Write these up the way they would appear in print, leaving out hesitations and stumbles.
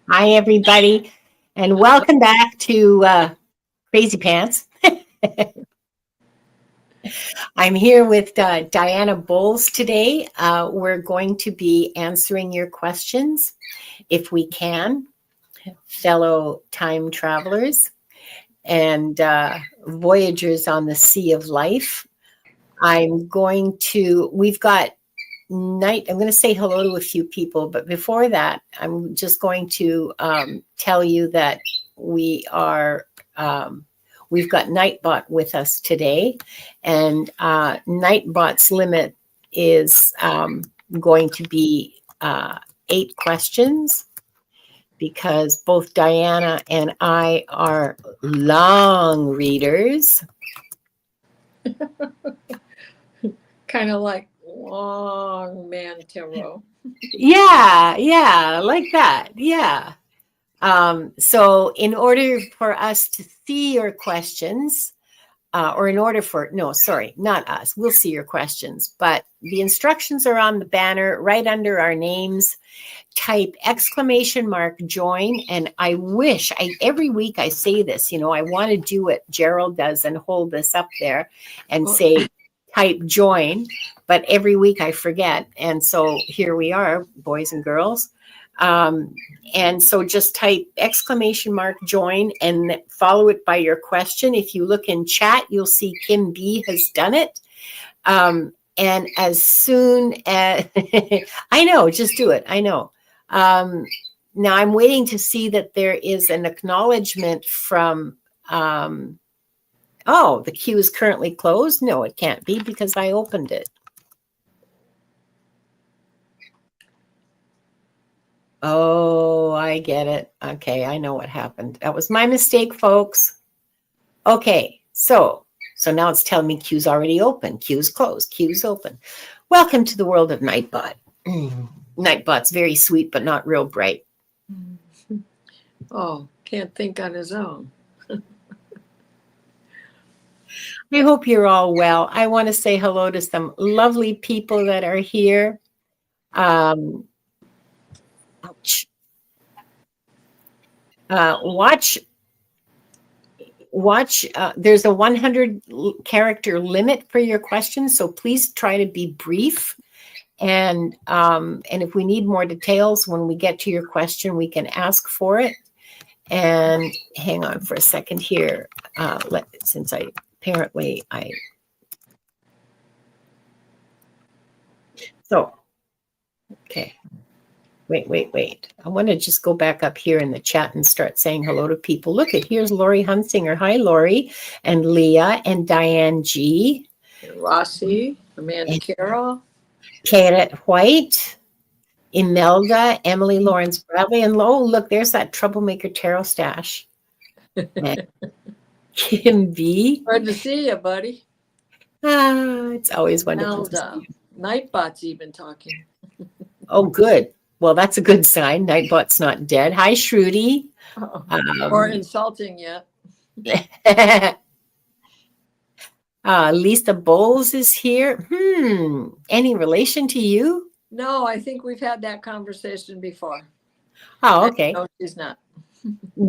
Hi, everybody, and welcome back to Crazy Pants. I'm here with Diana Boles today. We're going to be answering your questions, if we can, fellow time travelers and voyagers on the sea of life. We've got night. I'm going to say hello to a few people, but before that, I'm just going to tell you that we've got Nightbot with us today, and Nightbot's limit is going to be 8 questions because both Diana and I are long readers. Kind of like long man tarot. Yeah, like that. Yeah. So in order for us to see your questions, not us, we'll see your questions, but the instructions are on the banner right under our names. Type !join. And every week I say this, I want to do what Gerald does and hold this up there and say, type join, but every week I forget. And so here we are, boys and girls. And so just type !join and follow it by your question. If you look in chat, you'll see Kim B has done it. And as soon as I know, just do it. I know. Now I'm waiting to see that there is an acknowledgement from, the queue is currently closed. No, it can't be because I opened it. Oh, I get it. Okay, I know what happened. That was my mistake, folks. Okay, so now it's telling me queue's already open. Queue's closed. Queue's open. Welcome to the world of Nightbot. Nightbot's very sweet, but not real bright. Oh, can't think on his own. I hope you're all well. I want to say hello to some lovely people that are here. Watch. There's a 100 character limit for your questions, so please try to be brief. And if we need more details when we get to your question, we can ask for it. And hang on for a second here, okay. Wait. I want to just go back up here in the chat and start saying hello to people. Look, here's Lori Hunsinger. Hi, Lori, and Leah, and Diane G. And Rossi, Amanda Carroll. Kara White, Imelda, Emily Lawrence Bradley, and look, there's that troublemaker tarot stash. Kim B. Good to see you, buddy. It's always wonderful to see you. Nightbot's even talking. Oh, good. Well, that's a good sign. Nightbot's not dead. Hi, Shruti. Or insulting yet. Lisa Boles is here. Any relation to you? No, I think we've had that conversation before. Oh, okay. No, she's not.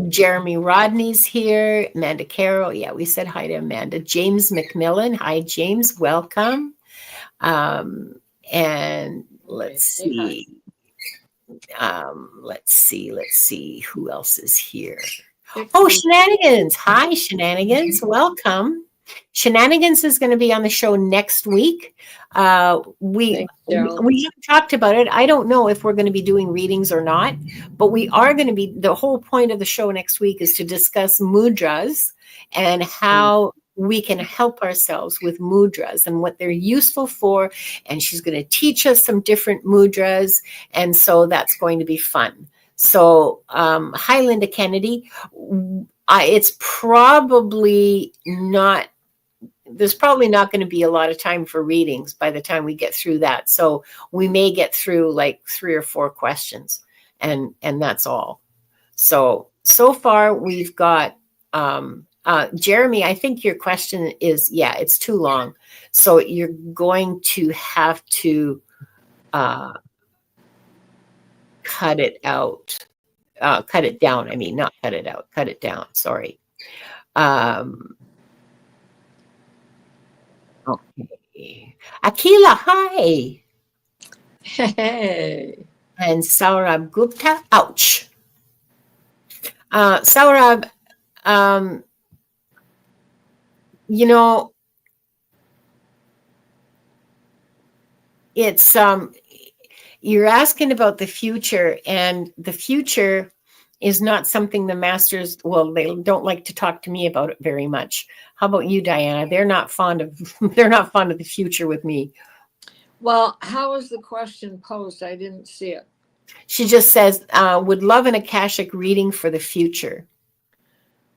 Jeremy Rodney's here. Amanda Carroll. Yeah, we said hi to Amanda. James McMillan. Hi, James. Welcome. And let's see. Let's see who else is here. Oh, Shenanigans. Hi, Shenanigans. Welcome. Shenanigans is going to be on the show next week. We haven't talked about it. I don't know if we're going to be doing readings or not, but we are going to be. The whole point of the show next week is to discuss mudras and how we can help ourselves with mudras and what they're useful for. And she's going to teach us some different mudras. And so that's going to be fun. So, hi, Linda Kennedy. It's probably not, there's probably not going to be a lot of time for readings by the time we get through that. So we may get through like 3 or 4 questions and that's all. So far we've got, Jeremy, I think your question is, it's too long. So you're going to have to cut it out. cut it down. I mean, not cut it out, cut it down. Sorry. Okay. Akila, hi. Hey. And Saurabh Gupta, ouch. Saurabh, you know, it's you're asking about the future, and the future is not something the masters, well, they don't like to talk to me about it very much. How about you, Diana? They're not fond of the future with me. Well, how is the question posed? I didn't see it. She just says, would love an Akashic reading for the future.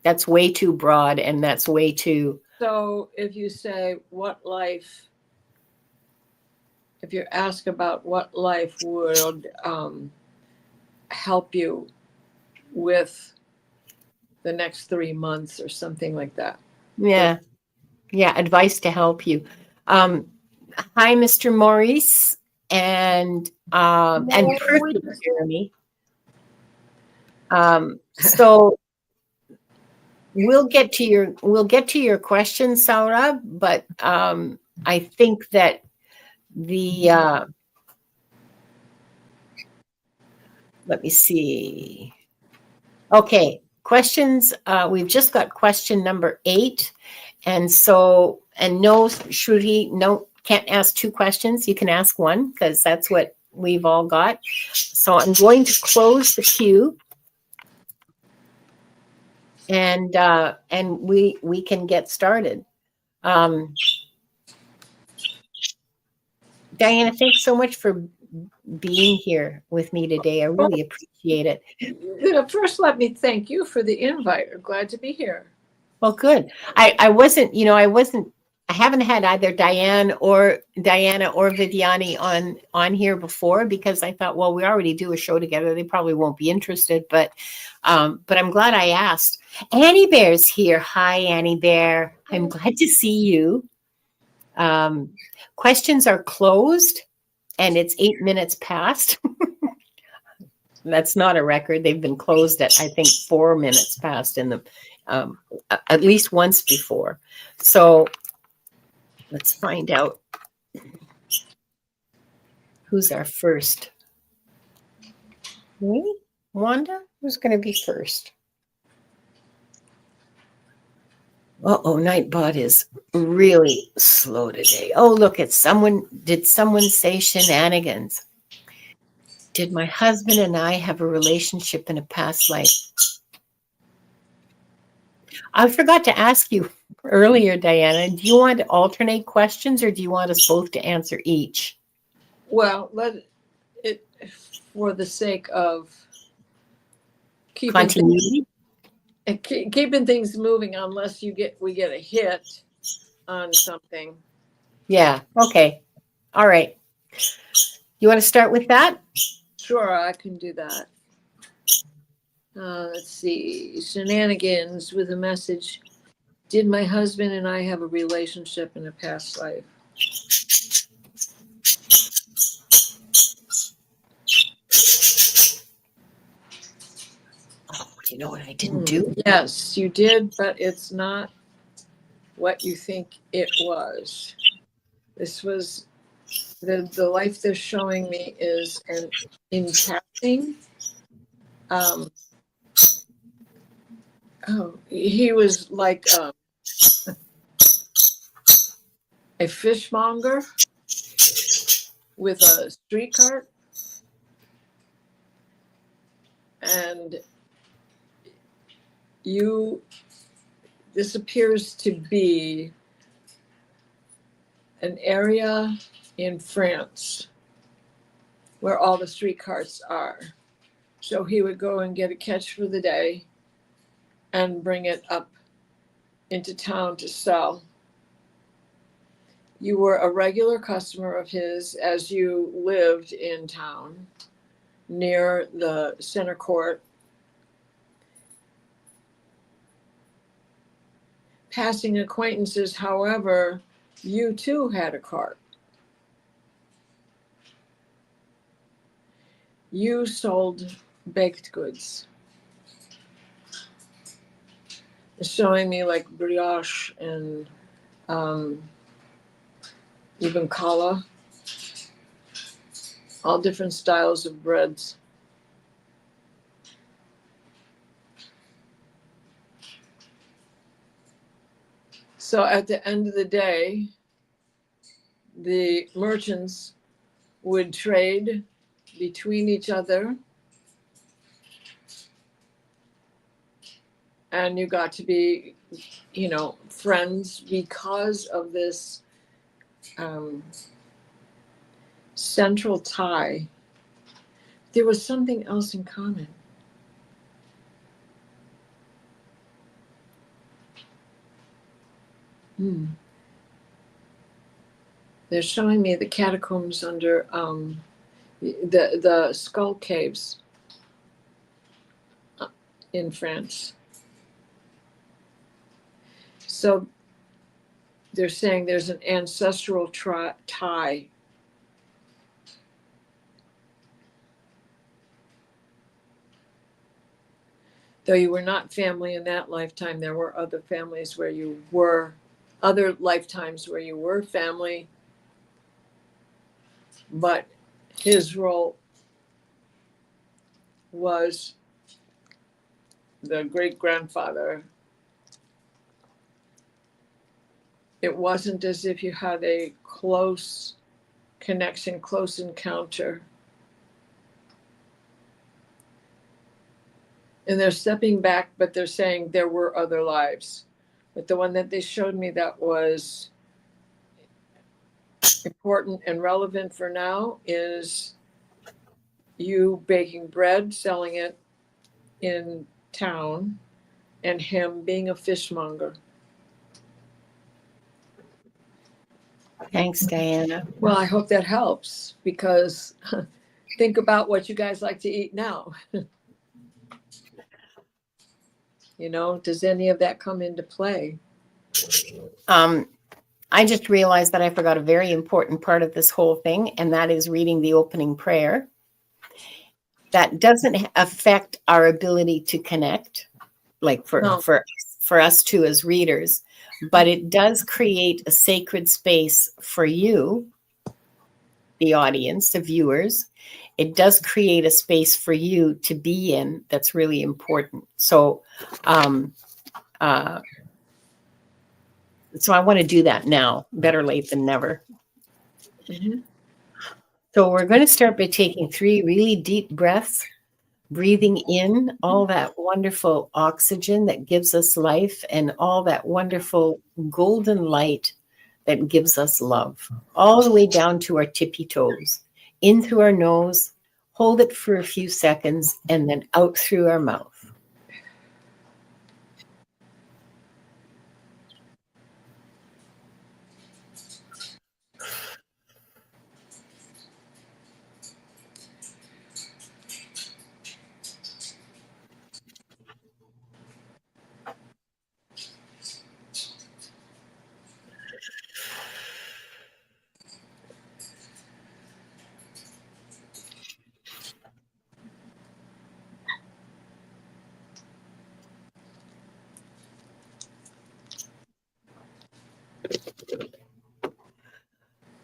That's way too broad, and that's way too. So if you say what life, if you ask about what life would help you with the next 3 months or something like that. Yeah. Yeah. Advice to help you. Hi, Mr. Maurice and perfect, Jeremy. So we'll get to your question, Saurabh, but I think that the let me see. Okay, questions. We've just got question number 8. And so, and no, Shruti, no, can't ask 2 questions. You can ask 1 because that's what we've all got. So I'm going to close the queue. And we can get started. Diana, thanks so much for being here with me today. I really appreciate it. First, let me thank you for the invite. I'm glad to be here. Well, good. I wasn't, I haven't had either Diana or Viviani on here before because I thought, well, we already do a show together. They probably won't be interested, but I'm glad I asked. Annie Bear's here. Hi, Annie Bear. I'm glad to see you. Questions are closed and it's 8 minutes past. That's not a record. They've been closed at, I think, 4 minutes past in the, at least once before. So let's find out who's our first. Me? Wanda? Who's going to be first? Uh-oh, Nightbot is really slow today. Oh, look, did someone say shenanigans? Did my husband and I have a relationship in a past life? I forgot to ask you earlier, Diana, do you want to alternate questions or do you want us both to answer each? Well, let it, for the sake of continuity, keeping things moving, unless we get a hit on something. Yeah. Okay. All right. You want to start with that? Sure, I can do that. Let's see. Shenanigans with a message. Did my husband and I have a relationship in a past life? Oh, you know what I didn't do? Yes, you did, but it's not what you think it was. This was the life they're showing me is in passing. He was like a fishmonger with a street cart, and this appears to be an area in France where all the street carts are. So he would go and get a catch for the day and bring it up into town to sell. You were a regular customer of his as you lived in town near the center court. Passing acquaintances, however, you too had a cart. You sold baked goods. It's showing me like brioche and even challah, all different styles of breads. So at the end of the day, the merchants would trade between each other, and you got to be, friends because of this central tie. There was something else in common. They're showing me the catacombs under the skull caves in France. So they're saying there's an ancestral tie. Though you were not family in that lifetime, there were other families where you were, other lifetimes where you were family. But his role was the great-grandfather. It wasn't as if you had a close connection, close encounter. And they're stepping back, but they're saying there were other lives. But the one that they showed me that was important and relevant for now is you baking bread, selling it in town, and him being a fishmonger. Thanks, Diana. Well, I hope that helps, because think about what you guys like to eat now. Does any of that come into play? I just realized that I forgot a very important part of this whole thing, and that is reading the opening prayer. That doesn't affect our ability to connect, like for us two as readers, but it does create a sacred space for you, the audience, the viewers. It does create a space for you to be in that's really important. So I want to do that now. Better late than never. Mm-hmm. So we're going to start by taking 3 really deep breaths, breathing in all that wonderful oxygen that gives us life and all that wonderful golden light that gives us love, all the way down to our tippy toes, in through our nose, hold it for a few seconds, and then out through our mouth.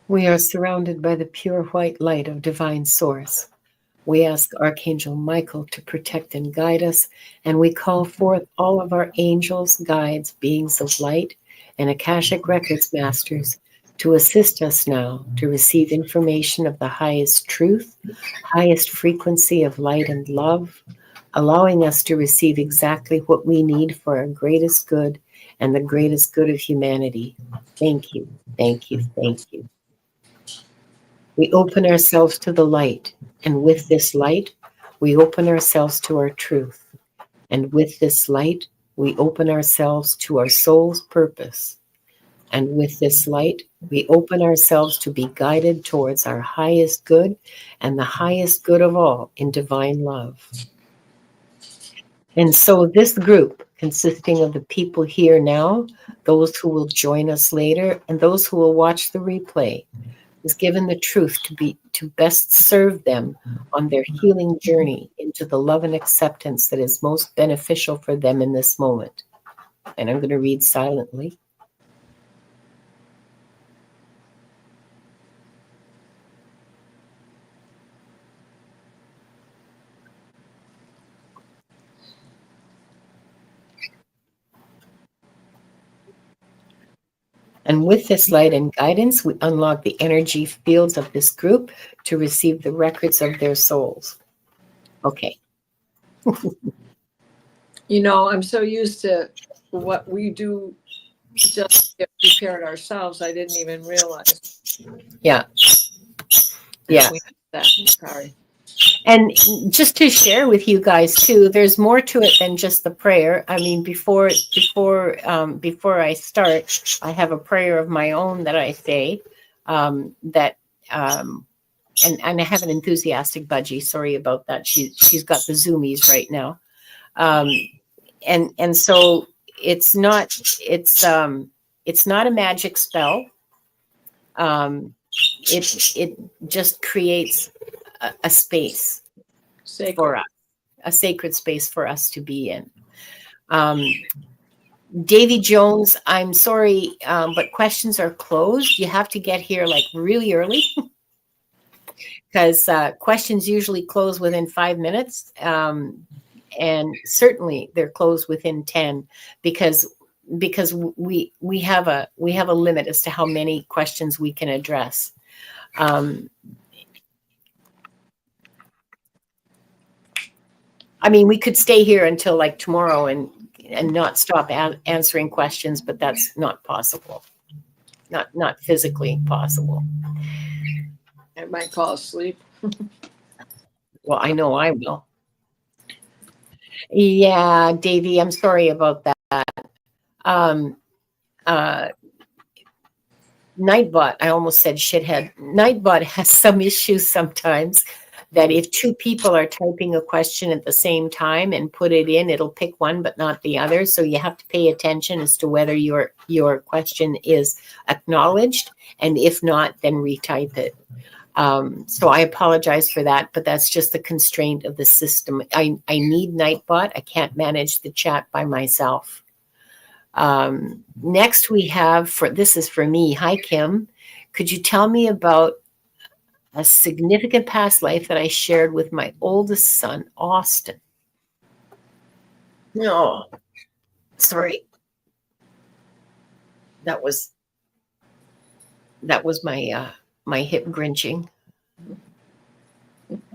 We are surrounded by the pure white light of divine source. We ask Archangel Michael to protect and guide us, and we call forth all of our angels, guides, beings of light, and Akashic Records masters to assist us now to receive information of the highest truth, highest frequency of light and love, allowing us to receive exactly what we need for our greatest good and the greatest good of humanity. Thank you, thank you, thank you. We open ourselves to the light, and with this light, we open ourselves to our truth. And with this light, we open ourselves to our soul's purpose. And with this light, we open ourselves to be guided towards our highest good and the highest good of all in divine love. And so this group, consisting of the people here now, those who will join us later, and those who will watch the replay, is given the truth to best serve them on their healing journey into the love and acceptance that is most beneficial for them in this moment. and I'm going to read silently. And with this light and guidance, we unlock the energy fields of this group to receive the records of their souls. Okay. You know, I'm so used to what we do just to get prepared ourselves. I didn't even realize. Yeah. Yeah. That. Sorry. And just to share with you guys too, there's more to it than just the prayer. I mean, before I start, I have a prayer of my own that I say, and I have an enthusiastic budgie. Sorry about that. She's got the zoomies right now, and so it's not a magic spell. It just creates a space for us, a sacred space for us to be in. Davy Jones, I'm sorry, but questions are closed. You have to get here like really early because questions usually close within 5 minutes. And certainly they're closed within 10 because we have a limit as to how many questions we can address. I mean, we could stay here until like tomorrow and not stop answering questions, but that's not possible. Not physically possible. I might fall asleep. Well, I know I will. Yeah, Davey, I'm sorry about that. Nightbot, I almost said shithead. Nightbot has some issues sometimes that if two people are typing a question at the same time and put it in, it'll pick one but not the other. So you have to pay attention as to whether your question is acknowledged, and if not, then retype it. So I apologize for that, but that's just the constraint of the system. I need Nightbot. I can't manage the chat by myself. Next we have, this is for me. Hi, Kim. Could you tell me about a significant past life that I shared with my oldest son, Austin? No, sorry. That was my my hip grinching.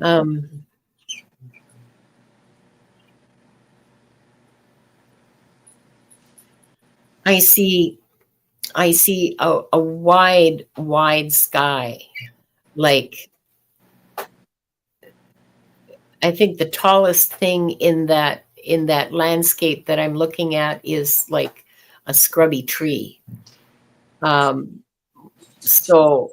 I see a wide sky. Like, I think the tallest thing in that landscape that I'm looking at is like a scrubby tree. So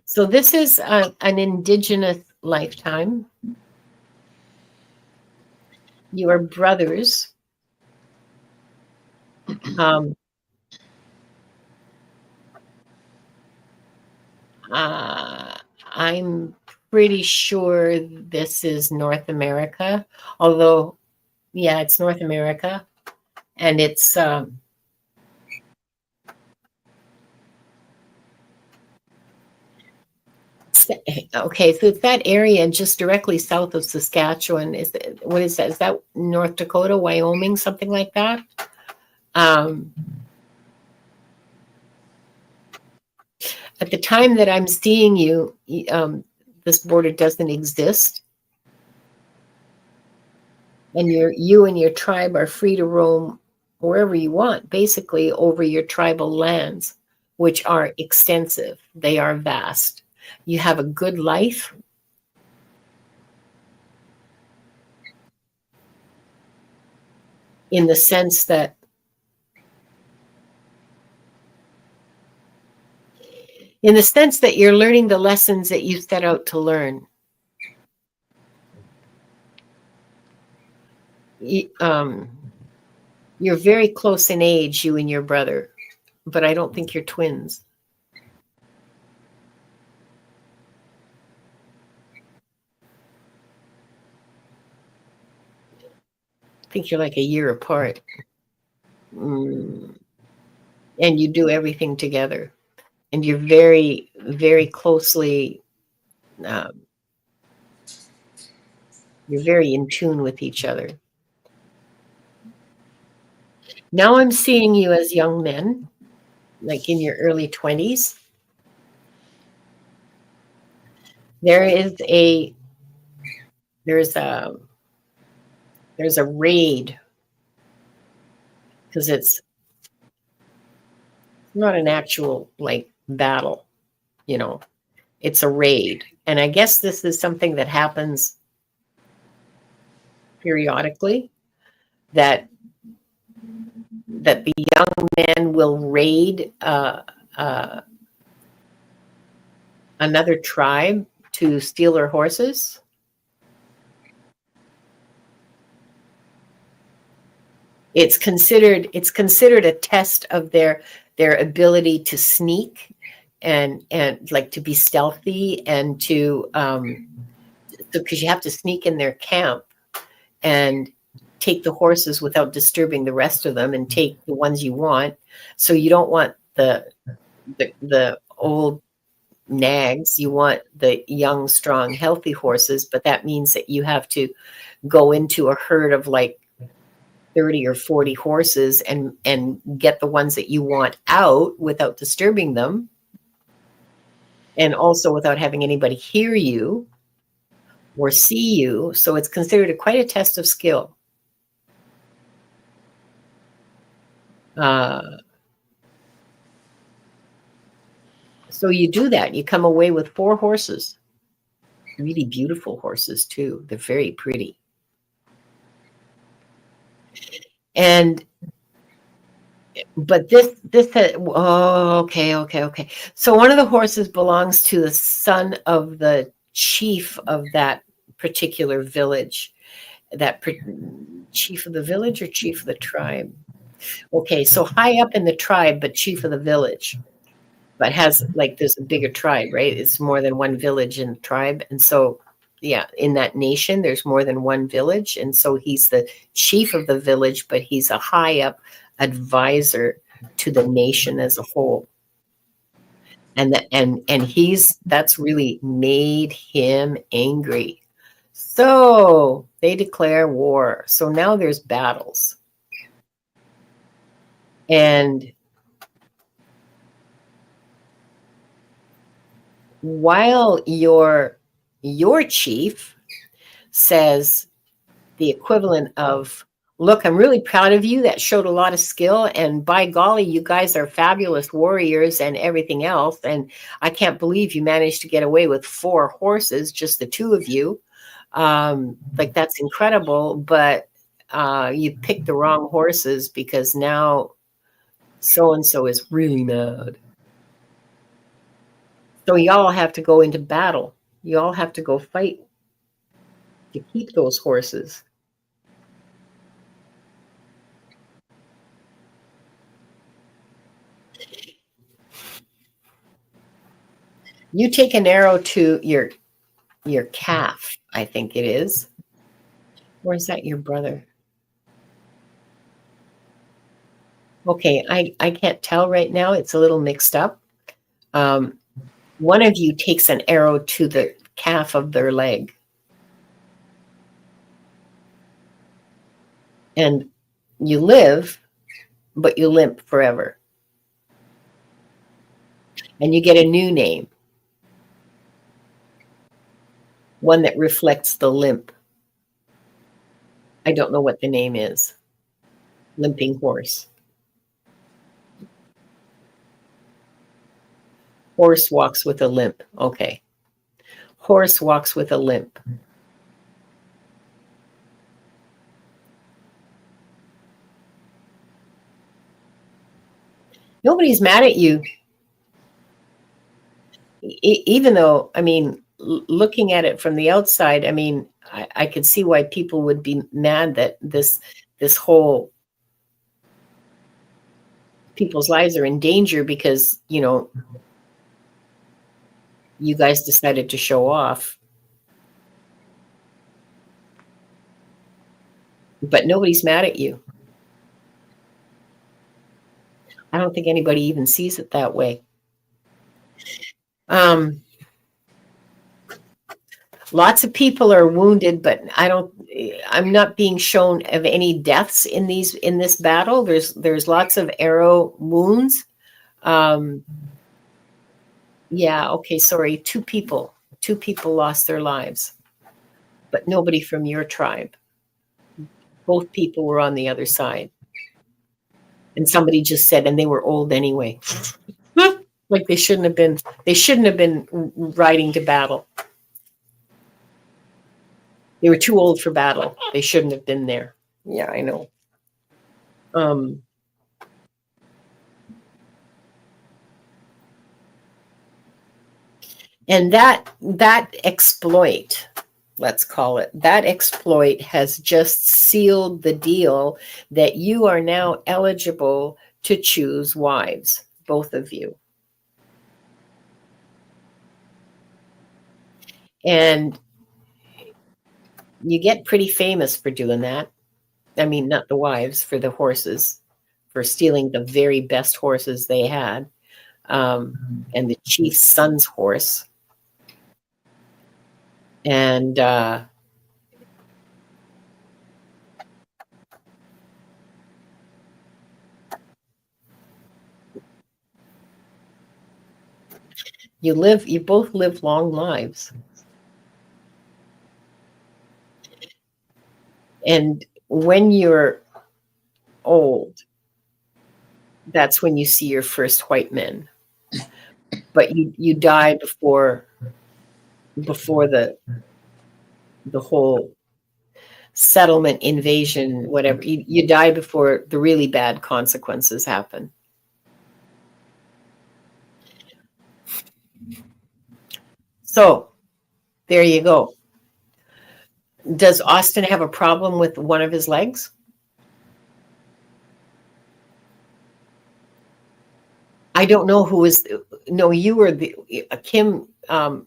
so this is an indigenous lifetime. You are brothers. I'm pretty sure this is North America, although, yeah, it's North America, and it's okay. So it's that area just directly south of Saskatchewan. What is that? Is that North Dakota, Wyoming, something like that? At the time that I'm seeing you, this border doesn't exist. And you and your tribe are free to roam wherever you want, basically over your tribal lands, which are extensive. They are vast. You have a good life. In the sense that you're learning the lessons that you set out to learn. You're very close in age, you and your brother, but I don't think you're twins. I think you're like a year apart. And you do everything together. And you're very, very closely, you're very in tune with each other. Now I'm seeing you as young men, like in your early 20s. There's a raid, because it's not an actual like battle, you know, it's a raid. And I guess this is something that happens periodically, that the young men will raid another tribe to steal their horses. It's considered a test of their ability to sneak and like to be stealthy and to because you have to sneak in their camp and take the horses without disturbing the rest of them and take the ones you want. So you don't want the old nags, you want the young, strong, healthy horses, but that means that you have to go into a herd of like 30 or 40 horses and get the ones that you want out without disturbing them, and also without having anybody hear you or see you. So it's considered quite a test of skill. So you do that. You come away with 4 horses, really beautiful horses too. They're very pretty. But this okay. So one of the horses belongs to the son of the chief of that particular village. Chief of the village or chief of the tribe? Okay, so high up in the tribe, but chief of the village. But has like there's a bigger tribe, right? It's more than one village in the tribe, and so yeah, in that nation, there's more than one village, and so he's the chief of the village, but he's a high up advisor to the nation as a whole, and that's really made him angry. So they declare war. So now there's battles, and while your chief says the equivalent of, look, I'm really proud of you. That showed a lot of skill. And by golly, you guys are fabulous warriors and everything else. And I can't believe you managed to get away with 4 horses, just the 2 of you. Like, that's incredible. But you picked the wrong horses, because now so-and-so is really mad. So y'all have to go into battle. You all have to go fight to keep those horses. You take an arrow to your calf, I think it is. Or is that your brother? Okay, I can't tell right now. It's a little mixed up. One of you takes an arrow to the calf of their leg. And you live, but you limp forever. And you get a new name. One that reflects the limp. I don't know what the name is. Limping horse. Horse walks with a limp. Okay. Horse walks with a limp. Nobody's mad at you. Even though, I mean, looking at it from the outside, I mean, I could see why people would be mad that this whole people's lives are in danger because, you know, you guys decided to show off. But nobody's mad at you. I don't think anybody even sees it that way. Lots of people are wounded, but I'm not being shown of any deaths in this battle. There's lots of arrow wounds. Yeah, okay, sorry. Two people lost their lives, but nobody from your tribe. Both people were on the other side. And somebody just said, and they were old anyway. Like they shouldn't have been riding to battle. They were too old for battle. They shouldn't have been there. Yeah, I know. And that exploit, let's call it, that exploit has just sealed the deal that you are now eligible to choose wives, both of you. And you get pretty famous for doing that. I mean, not the wives, for the horses, for stealing the very best horses they had, and the chief's son's horse. And you both live long lives. And when you're old, that's when you see your first white men. But you die before the whole settlement, invasion, whatever. You die before the really bad consequences happen. So there you go. Does Austin have a problem with one of his legs? I don't know who is. No, you were the Kim. I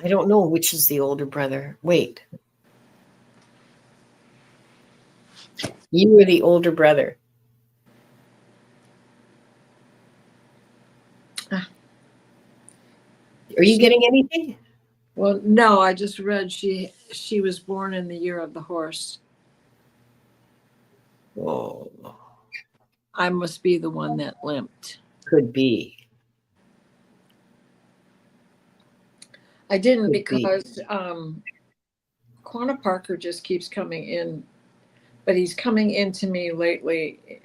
don't know which is the older brother. Wait. You were the older brother. Are you getting anything? Well, no, I just read she was born in the year of the horse. Oh. I must be the one that limped. Could be. I didn't because Quanah Parker just keeps coming in, but he's coming into me lately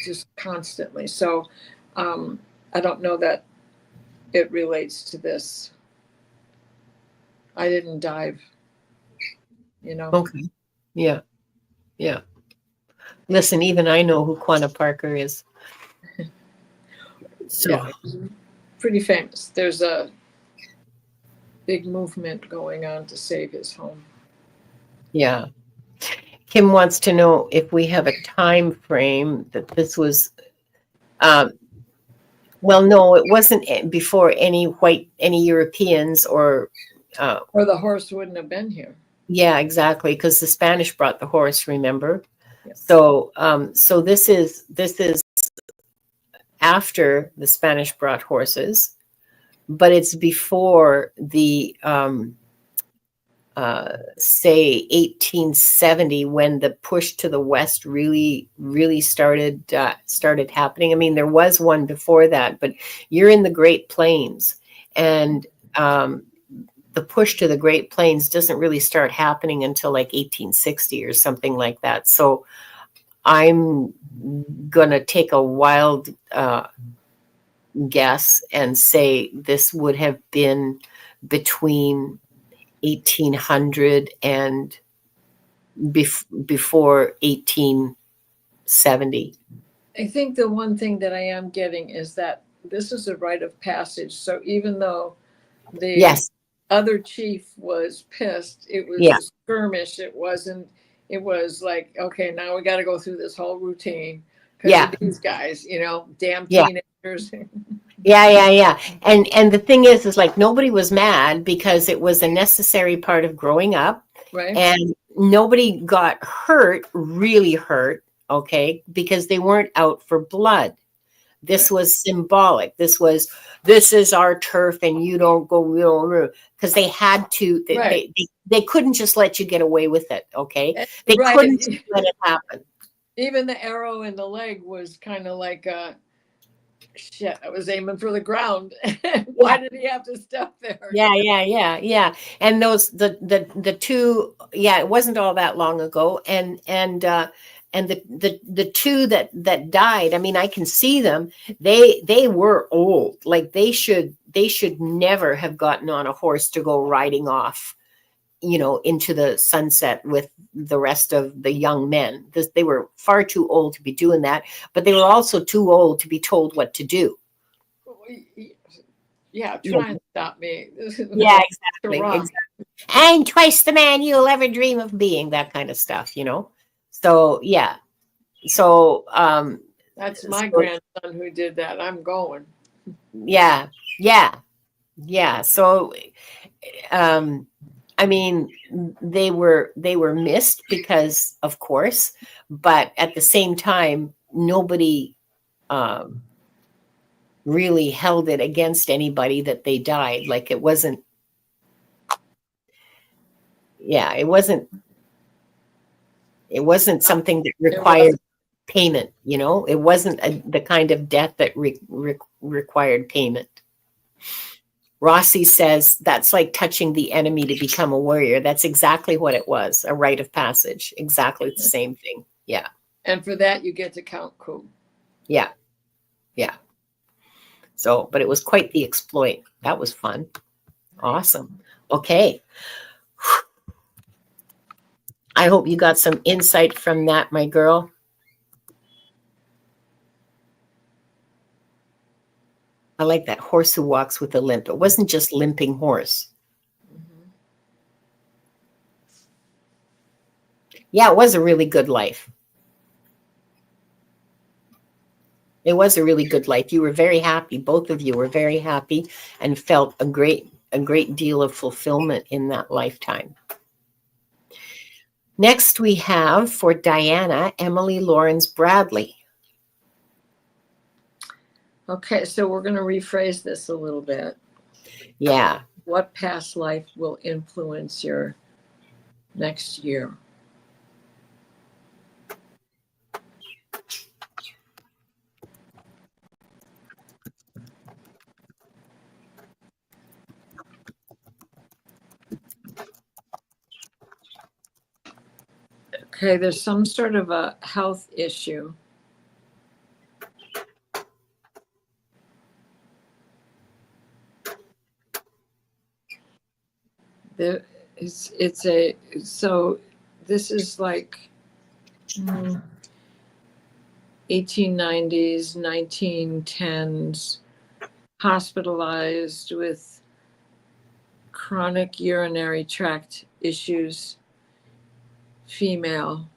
just constantly. So I don't know that it relates to this. I didn't dive, you know. Okay. Yeah. Yeah. Listen, even I know who Quanah Parker is. So yeah, pretty famous. There's a big movement going on to save his home. Yeah. Kim wants to know if we have a time frame that this was. Well, no, it wasn't before any Europeans or the horse wouldn't have been here. Yeah, exactly, because the Spanish brought the horse. Remember, yes. So this is after the Spanish brought horses, but it's before the say 1870, when the push to the west really started happening. I mean, there was one before that, but you're in the Great Plains, and the push to the Great Plains doesn't really start happening until like 1860 or something like that. So I'm gonna take a wild guess and say this would have been between 1800 and before 1870. I think the one thing that I am getting is that this is a rite of passage. So even though the other chief was pissed, it was a skirmish. It wasn't it was like, okay, now we got to go through this whole routine because Yeah. of these guys, you know, damn Yeah. teenagers. Yeah. And the thing is like nobody was mad because it was a necessary part of growing up. Right. And nobody got hurt, really hurt, okay, because they weren't out for blood. This was symbolic. This is our turf and you don't go, because they had to, Right. they couldn't just let you get away with it, okay? They Right. couldn't just let it happen. Even the arrow in the leg was kind of like, shit, I was aiming for the ground. Why did he have to step there? Yeah. And those the two, it wasn't all that long ago. And the two that died, I mean, I can see them. They were old. Like they should never have gotten on a horse to go riding off, into the sunset with the rest of the young men. They were far too old to be doing that, but they were also too old to be told what to do. Yeah, try and stop me. Yeah, exactly. I'm twice the man you'll ever dream of being, that kind of stuff, So, yeah. So, that's my grandson who did that. I'm going. Yeah. So, I mean, they were missed because, of course, but at the same time, nobody really held it against anybody that they died. Like it wasn't something that required payment, it wasn't the kind of death that required payment. Rossi says that's like touching the enemy to become a warrior. That's exactly what it was, a rite of passage. Exactly the same thing. Yeah. And for that, you get to count coup. Yeah. So, but it was quite the exploit. That was fun. Awesome. Okay. I hope you got some insight from that, my girl. I like that horse who walks with a limp. It wasn't just limping horse. Mm-hmm. Yeah, it was a really good life. It was a really good life. You were very happy. Both of you were very happy and felt a great deal of fulfillment in that lifetime. Next, we have for Diana, Emily Lawrence Bradley. Okay, so we're going to rephrase this a little bit. Yeah. What past life will influence your next year? Okay, there's some sort of a health issue. So this is like 1890s, 1910s, hospitalized with chronic urinary tract issues, female.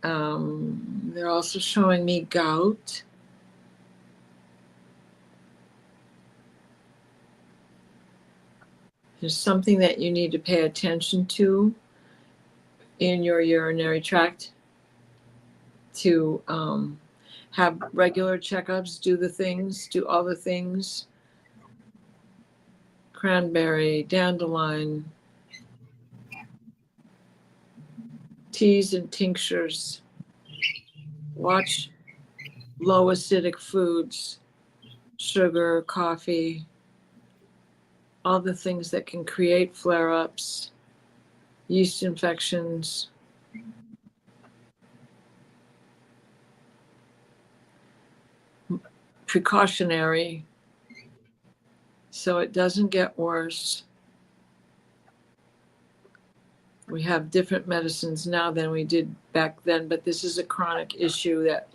They're also showing me gout. There's something that you need to pay attention to in your urinary tract to have regular checkups, do all the things. Cranberry, dandelion, teas and tinctures. Watch low acidic foods, sugar, coffee, all the things that can create flare-ups, yeast infections. Precautionary, so it doesn't get worse. We have different medicines now than we did back then, but this is a chronic issue that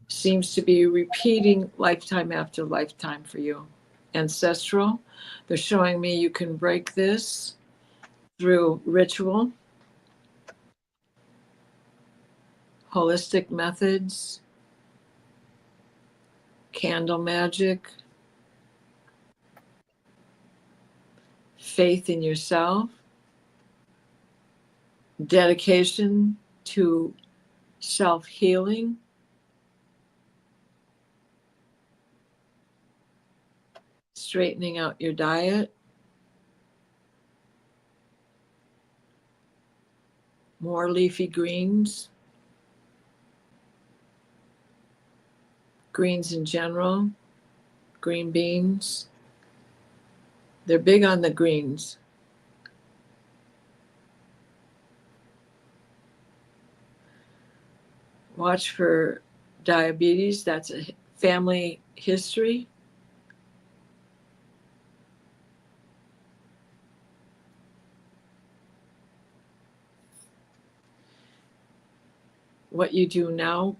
seems to be repeating lifetime after lifetime for you. Ancestral, they're showing me you can break this through ritual, holistic methods, candle magic, faith in yourself, dedication to self-healing, straightening out your diet, more leafy greens, greens in general, green beans. They're big on the greens. Watch for diabetes. That's a family history. What you do now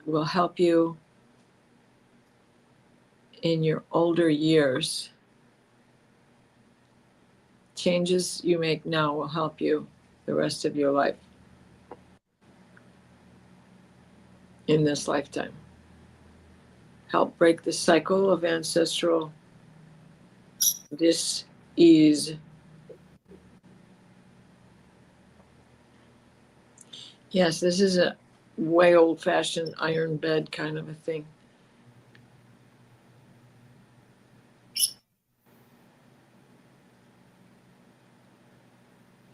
will help you in your older years. Changes you make now will help you the rest of your life in this lifetime. Help break the cycle of ancestral dis-ease. Yes, this is a way old-fashioned iron bed kind of a thing.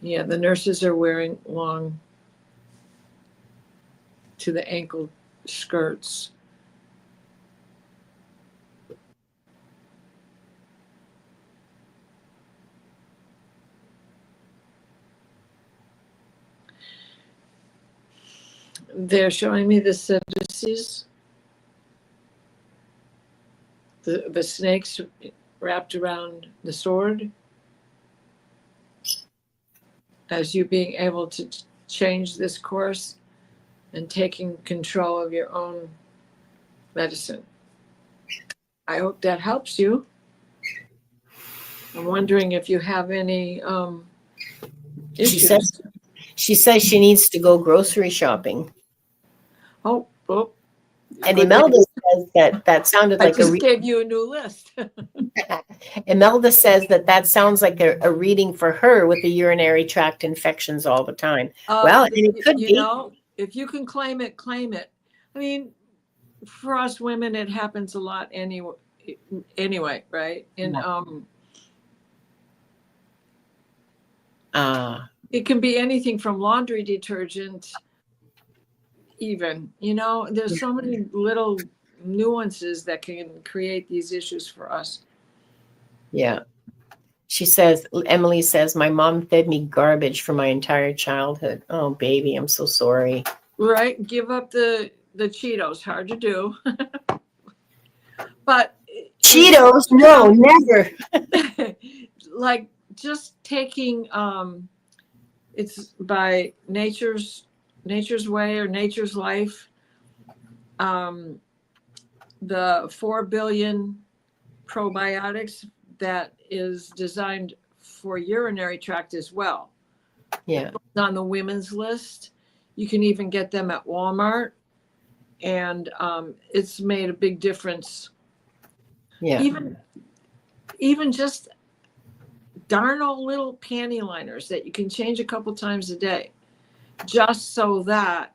Yeah, the nurses are wearing long to the ankle skirts. They're showing me the Sadducees, the snakes wrapped around the sword, as you being able to change this course and taking control of your own medicine. I hope that helps you. I'm wondering if you have any issues. She says she needs to go grocery shopping. Oh. And Imelda says that sounded like I just gave you a new list. Imelda says that sounds like a reading for her with the urinary tract infections all the time. Well, and it could be. Know, if you can claim it, claim it. I mean, for us women, it happens a lot anyway, right? And it can be anything from laundry detergent, even, there's so many little nuances that can create these issues for us. Yeah. Emily says, my mom fed me garbage for my entire childhood. Oh, baby, I'm so sorry. Right. Give up the Cheetos. Hard to do. But Cheetos? No, never. Like just taking, it's by nature's way or nature's life. The 4 billion probiotics that is designed for urinary tract as well. Yeah. It's on the women's list. You can even get them at Walmart, and it's made a big difference. Yeah. Even just darn old little panty liners that you can change a couple times a day, just so that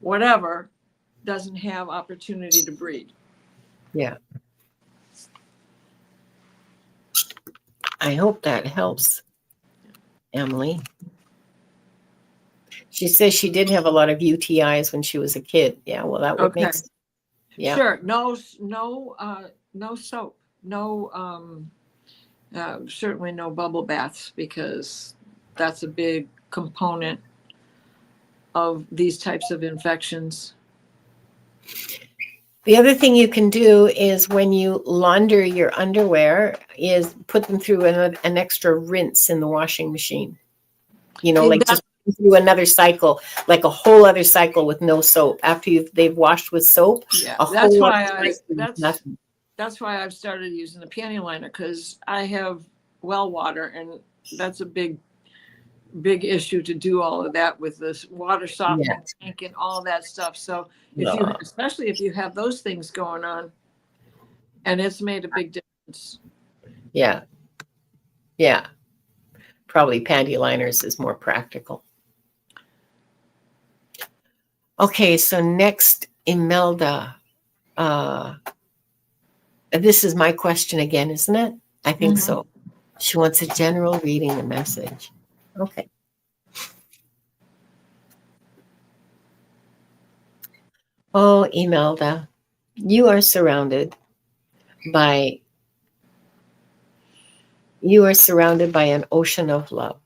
whatever doesn't have opportunity to breed. Yeah. I hope that helps, Emily. She says she did have a lot of UTIs when she was a kid. Yeah, well, that would make sense. Yeah. Sure. No soap. No, certainly no bubble baths, because that's a big component of these types of infections. The other thing you can do is when you launder your underwear is put them through an extra rinse in the washing machine. Just through another cycle, like a whole other cycle with no soap. After they've washed with soap, that's why I've started using the panty liner, because I have well water, and that's a big issue to do all of that with this water softening Yes. tank and all that stuff. So if you, No. especially if you have those things going on, and it's made a big difference. Yeah. Yeah. Probably panty liners is more practical. Okay, so next, Imelda. This is my question again, isn't it? I think so. She wants a general reading, a message. Okay. Oh, Imelda, you are surrounded by an ocean of love.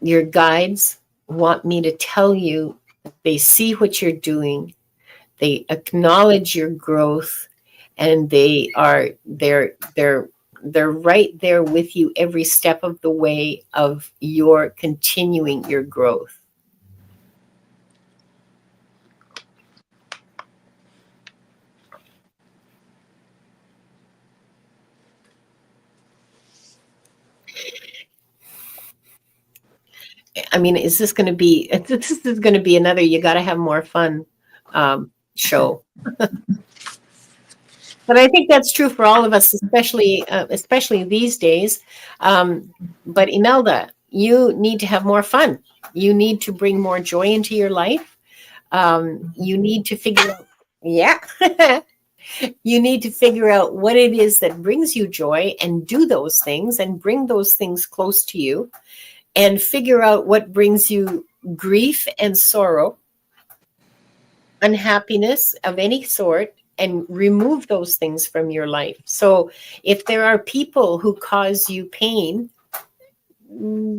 Your guides want me to tell you they see what you're doing, they acknowledge your growth, and they're right there with you every step of the way of your continuing your growth. I mean, is this going to be another you got to have more fun show? But I think that's true for all of us, especially these days. But Imelda, you need to have more fun. You need to bring more joy into your life. You need to figure out, yeah, you need to figure out what it is that brings you joy and do those things and bring those things close to you, and figure out what brings you grief and sorrow, unhappiness of any sort, and remove those things from your life. So if there are people who cause you pain,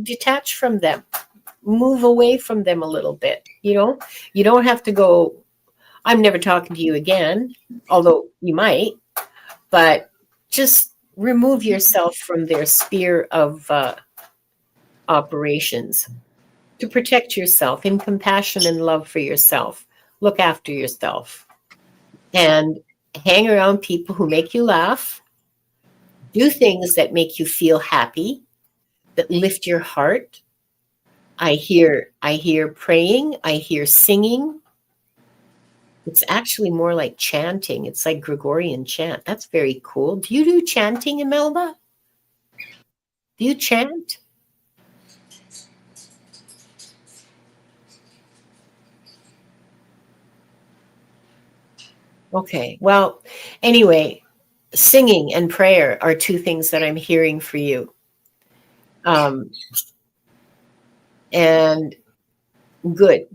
detach from them, move away from them a little bit. You don't have to go, I'm never talking to you again, although you might, but just remove yourself from their sphere of operations to protect yourself in compassion and love for yourself. Look after yourself and hang around people who make you laugh, do things that make you feel happy, that lift your heart. I hear praying, I hear singing. It's actually more like chanting. It's like Gregorian chant. That's very cool. Do you do chanting, Imelda? Do you chant? Okay. Well, anyway, singing and prayer are two things that I'm hearing for you. And good.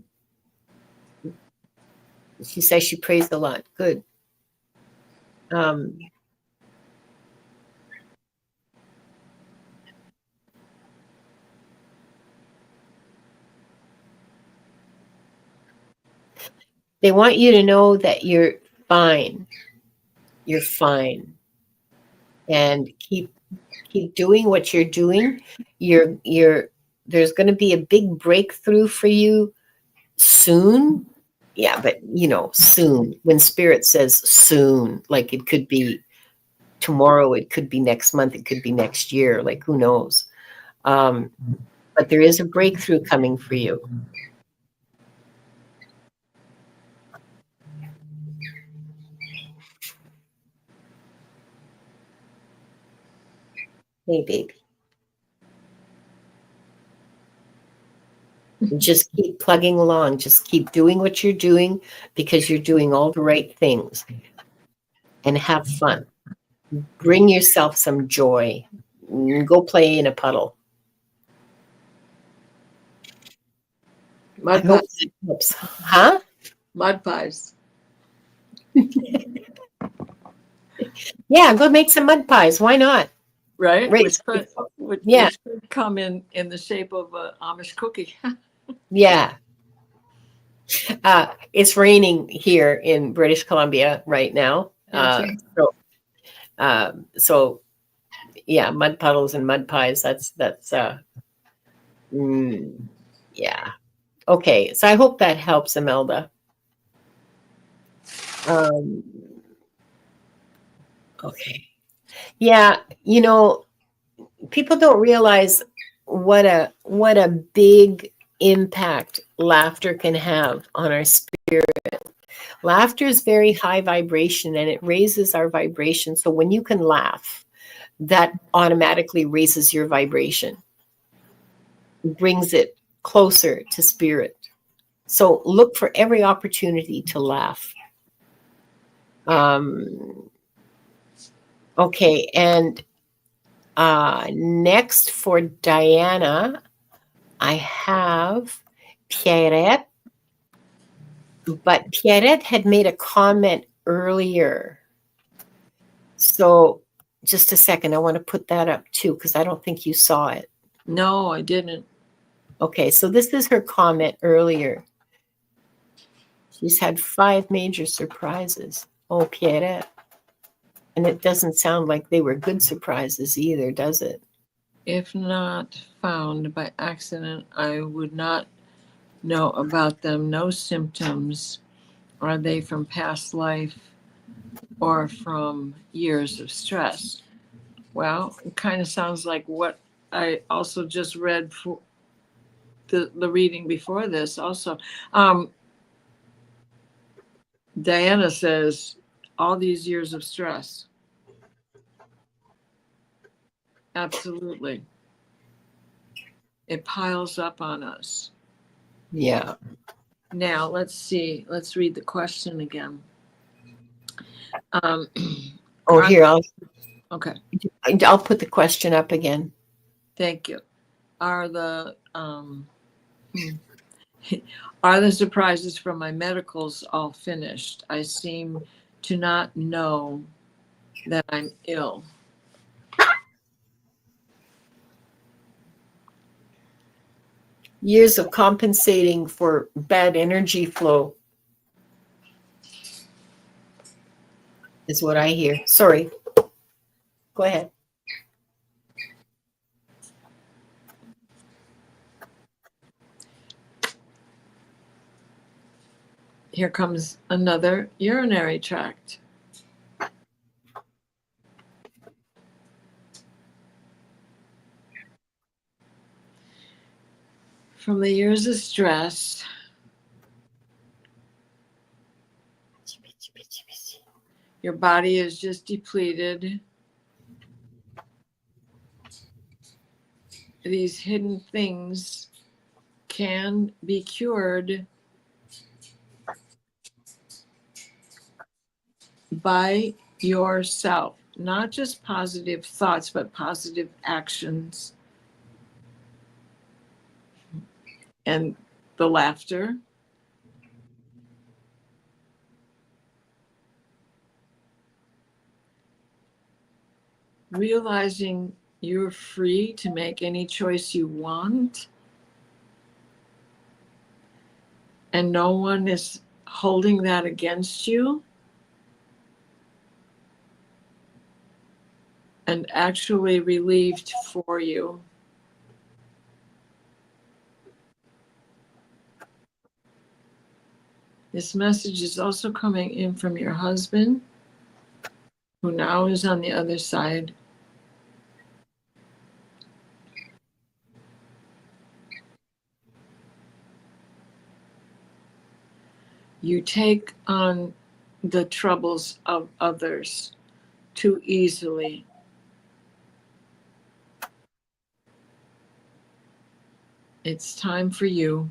She says she prays a lot. Good. They want you to know that you're fine. You're fine. And keep doing what you're doing. There's going to be a big breakthrough for you soon. Yeah, but soon. When Spirit says soon, like it could be tomorrow, it could be next month, it could be next year, like who knows. But there is a breakthrough coming for you. Hey, baby. Just keep plugging along. Just keep doing what you're doing because you're doing all the right things. And have fun. Bring yourself some joy. Go play in a puddle. Mud pies. Helps. Huh? Mud pies. Yeah, go make some mud pies. Why not? Right? Which could come in the shape of an Amish cookie. Yeah. It's raining here in British Columbia right now. So yeah, mud puddles and mud pies. That's yeah. Okay, so I hope that helps, Imelda. Okay. Yeah, people don't realize what a big impact laughter can have on our spirit. Laughter is very high vibration, and it raises our vibration. So when you can laugh, that automatically raises your vibration, brings it closer to spirit. So look for every opportunity to laugh. Okay, and next for Diana, I have Pierrette, but Pierrette had made a comment earlier. So just a second, I want to put that up too, because I don't think you saw it. No, I didn't. Okay, so this is her comment earlier. She's had 5 major surprises. Oh, Pierrette. And it doesn't sound like they were good surprises either, does it? If not found by accident, I would not know about them. No symptoms. Are they from past life or from years of stress? Well, it kind of sounds like what I also just read for the reading before this also. Diana says, all these years of stress. Absolutely. It piles up on us. Yeah. Now, let's see. Let's read the question again. Here, okay. I'll put the question up again. Thank you. Are the are the surprises from my medicals all finished? I seem to not know that I'm ill. Years of compensating for bad energy flow is what I hear. Sorry. Go ahead. Here comes another urinary tract. From the years of stress, your body is just depleted. These hidden things can be cured by yourself. Not just positive thoughts, but positive actions. And the laughter. Realizing you're free to make any choice you want. And no one is holding that against you. And actually relieved for you. This message is also coming in from your husband, who now is on the other side. You take on the troubles of others too easily. It's time for you.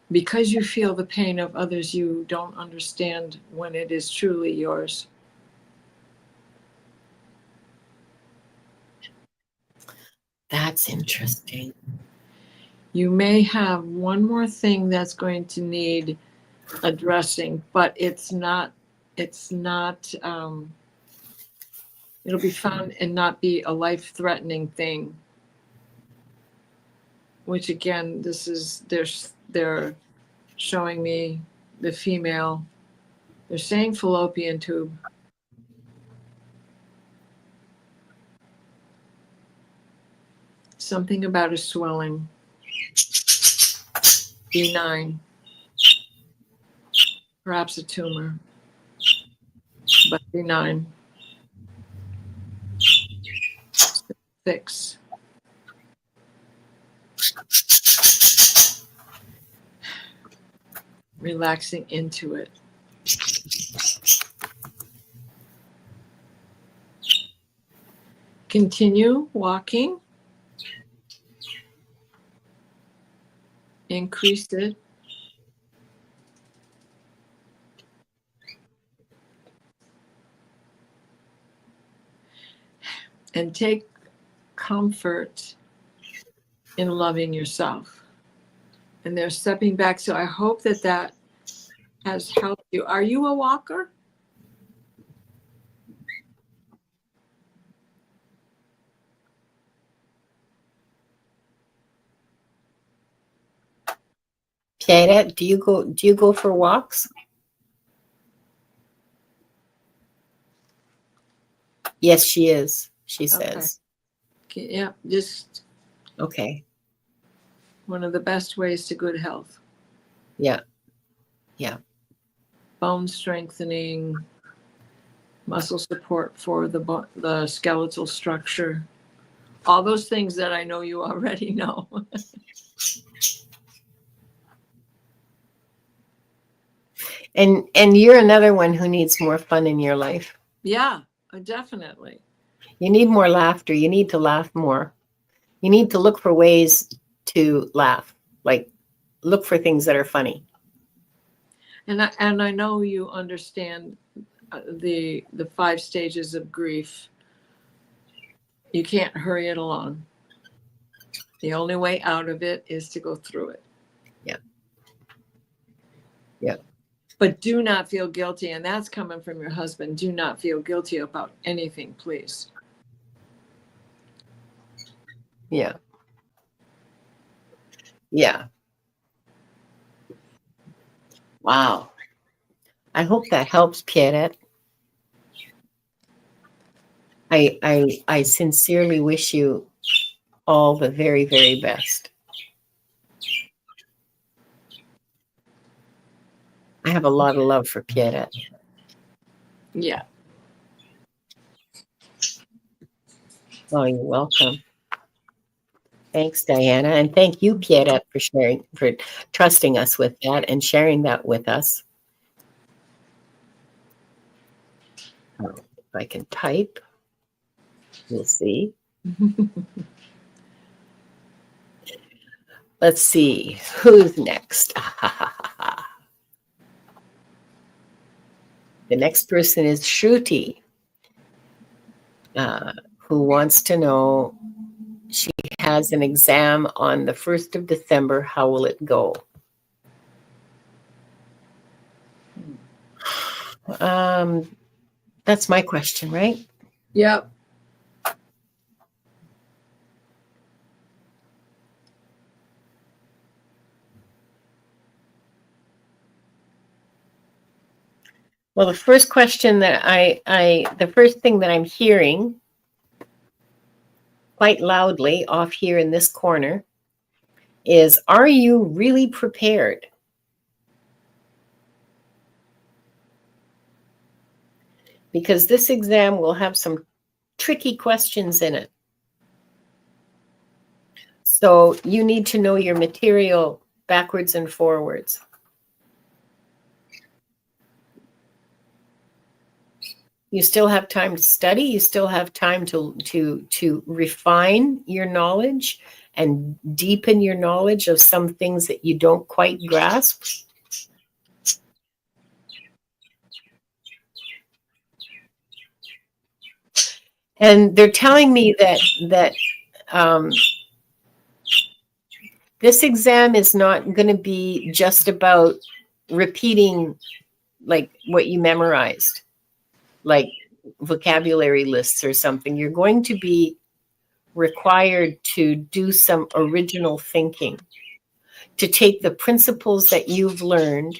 Because you feel the pain of others, you don't understand when it is truly yours. That's interesting. You may have one more thing that's going to need addressing, but it'll be found and not be a life-threatening thing. Which again, they're showing me the female. They're saying fallopian tube. Something about a swelling. B9. perhaps a tumor, but benign. 6. Relaxing into it. Continue walking. Increase it. And take comfort in loving yourself. And they're stepping back. So I hope that that has helped you. Are you a walker? Pierrette, do you go for walks? Yes, she is. She says. Okay, yeah, just Okay. one of the best ways to good health. Yeah. Yeah. Bone strengthening, muscle support for the skeletal structure. All those things that I know you already know. And you're another one who needs more fun in your life. Yeah, definitely. You need more laughter. You need to laugh more. You need to look for ways to laugh. Like look for things that are funny. And I know you understand the 5 stages of grief. You can't hurry it along. The only way out of it is to go through it. Yeah. Yeah. But do not feel guilty. And that's coming from your husband. Do not feel guilty about anything, please. Yeah. Yeah. Wow. I hope that helps, Pierrette. I sincerely wish you all the very, very best. I have a lot of love for Pierrette. Yeah. Oh, you're welcome. Thanks, Diana. And thank you, Pierrette, for trusting us with that and sharing that with us. If I can type, we'll see. Let's see. Who's next? The next person is Shruti, who wants to know, she has an exam on the 1st of December. How will it go? That's my question, right? Yep. Well, the first question that the first thing that I'm hearing quite loudly off here in this corner is, are you really prepared? Because this exam will have some tricky questions in it. So you need to know your material backwards and forwards. You still have time to study. You still have time to refine your knowledge and deepen your knowledge of some things that you don't quite grasp. And they're telling me that this exam is not going to be just about repeating like what you memorized, like vocabulary lists or something. You're going to be required to do some original thinking, to take the principles that you've learned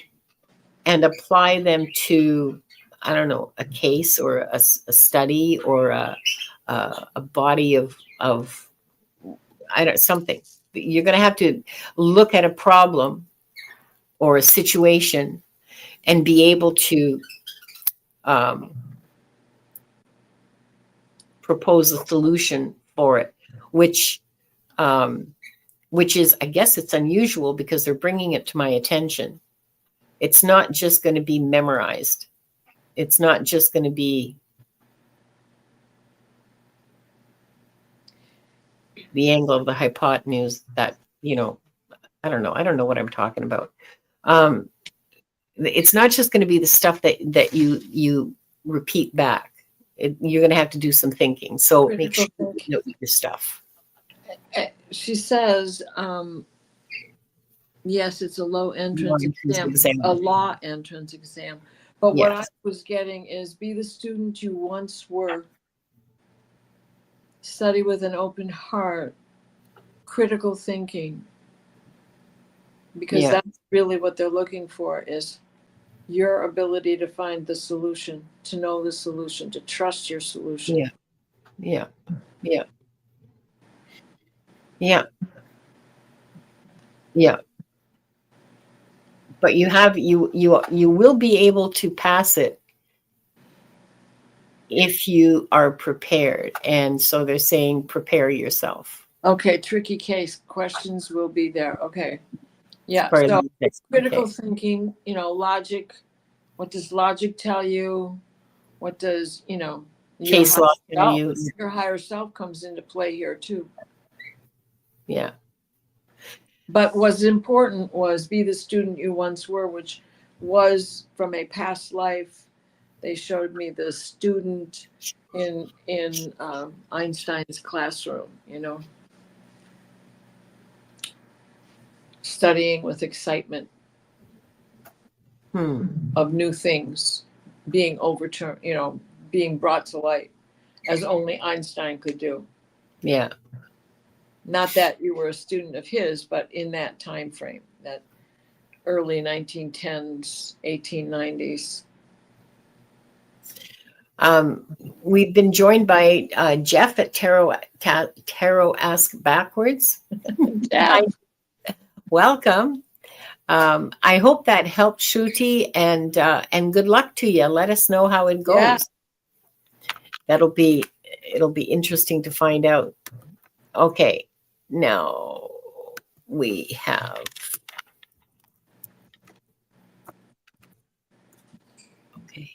and apply them to, I don't know, a case or a study or a body of something. You're going to have to look at a problem or a situation and be able to propose a solution for it, which is, I guess it's unusual because they're bringing it to my attention. It's not just going to be memorized. It's not just going to be the angle of the hypotenuse that, I don't know. I don't know what I'm talking about. It's not just going to be the stuff that you repeat back. You're going to have to do some thinking. So make sure you know your stuff. She says, yes, it's a low entrance exam, a law entrance exam. But what I was getting is be the student you once were. Study with an open heart, critical thinking. Because that's really what they're looking for, is your ability to find the solution, to know the solution, to trust your solution. Yeah. But you will be able to pass it if you are prepared. And so they're saying prepare yourself. Okay, tricky case. Questions will be there. Okay. Yeah. So critical thinking, logic. What does logic tell you? What does, case law tell you? Your higher self comes into play here too. Yeah. But what's important was be the student you once were, which was from a past life. They showed me the student in Einstein's classroom, studying with excitement of new things being overturned, being brought to light as only Einstein could do. Yeah. Not that you were a student of his, but in that time frame, that early 1910s, 1890s. We've been joined by Jeff at Tarot Ask Backwards. Welcome. I hope that helped, Shruti, and good luck to you. Let us know how it goes. Yeah. It'll be interesting to find out. Okay, now we have. Okay.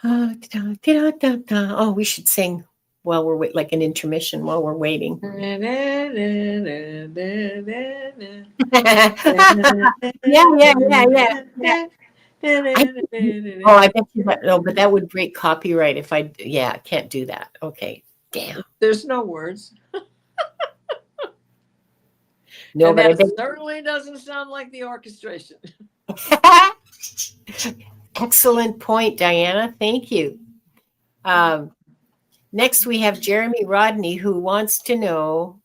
Oh, we should sing while we're like an intermission while we're waiting. Yeah. I bet you that. No, but that would break copyright if I can't do that. Okay, damn. There's no words. No, and but that certainly doesn't sound like the orchestration. Excellent point, Diana. Thank you. Next, we have Jeremy Rodney, who wants to know.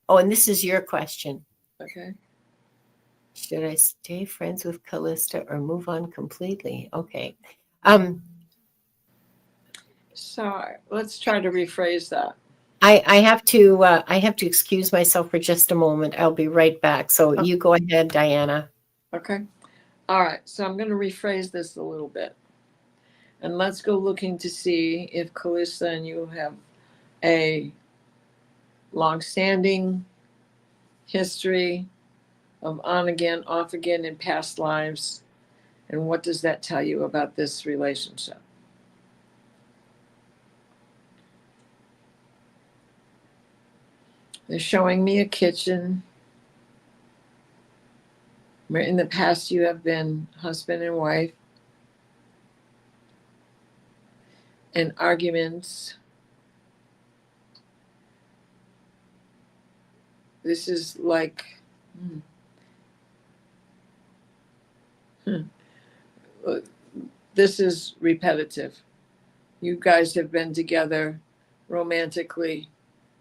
Oh, and this is your question. Okay. Should I stay friends with Callista or move on completely? Okay. So let's try to rephrase that. I have to excuse myself for just a moment. I'll be right back. So you go ahead, Diana. Okay. All right. So I'm going to rephrase this a little bit. And let's go looking to see if Callista and you have a long-standing history of on again, off again in past lives. And what does that tell you about this relationship? They're showing me a kitchen where in the past you have been husband and wife, and arguments. This is like this is repetitive. You guys have been together romantically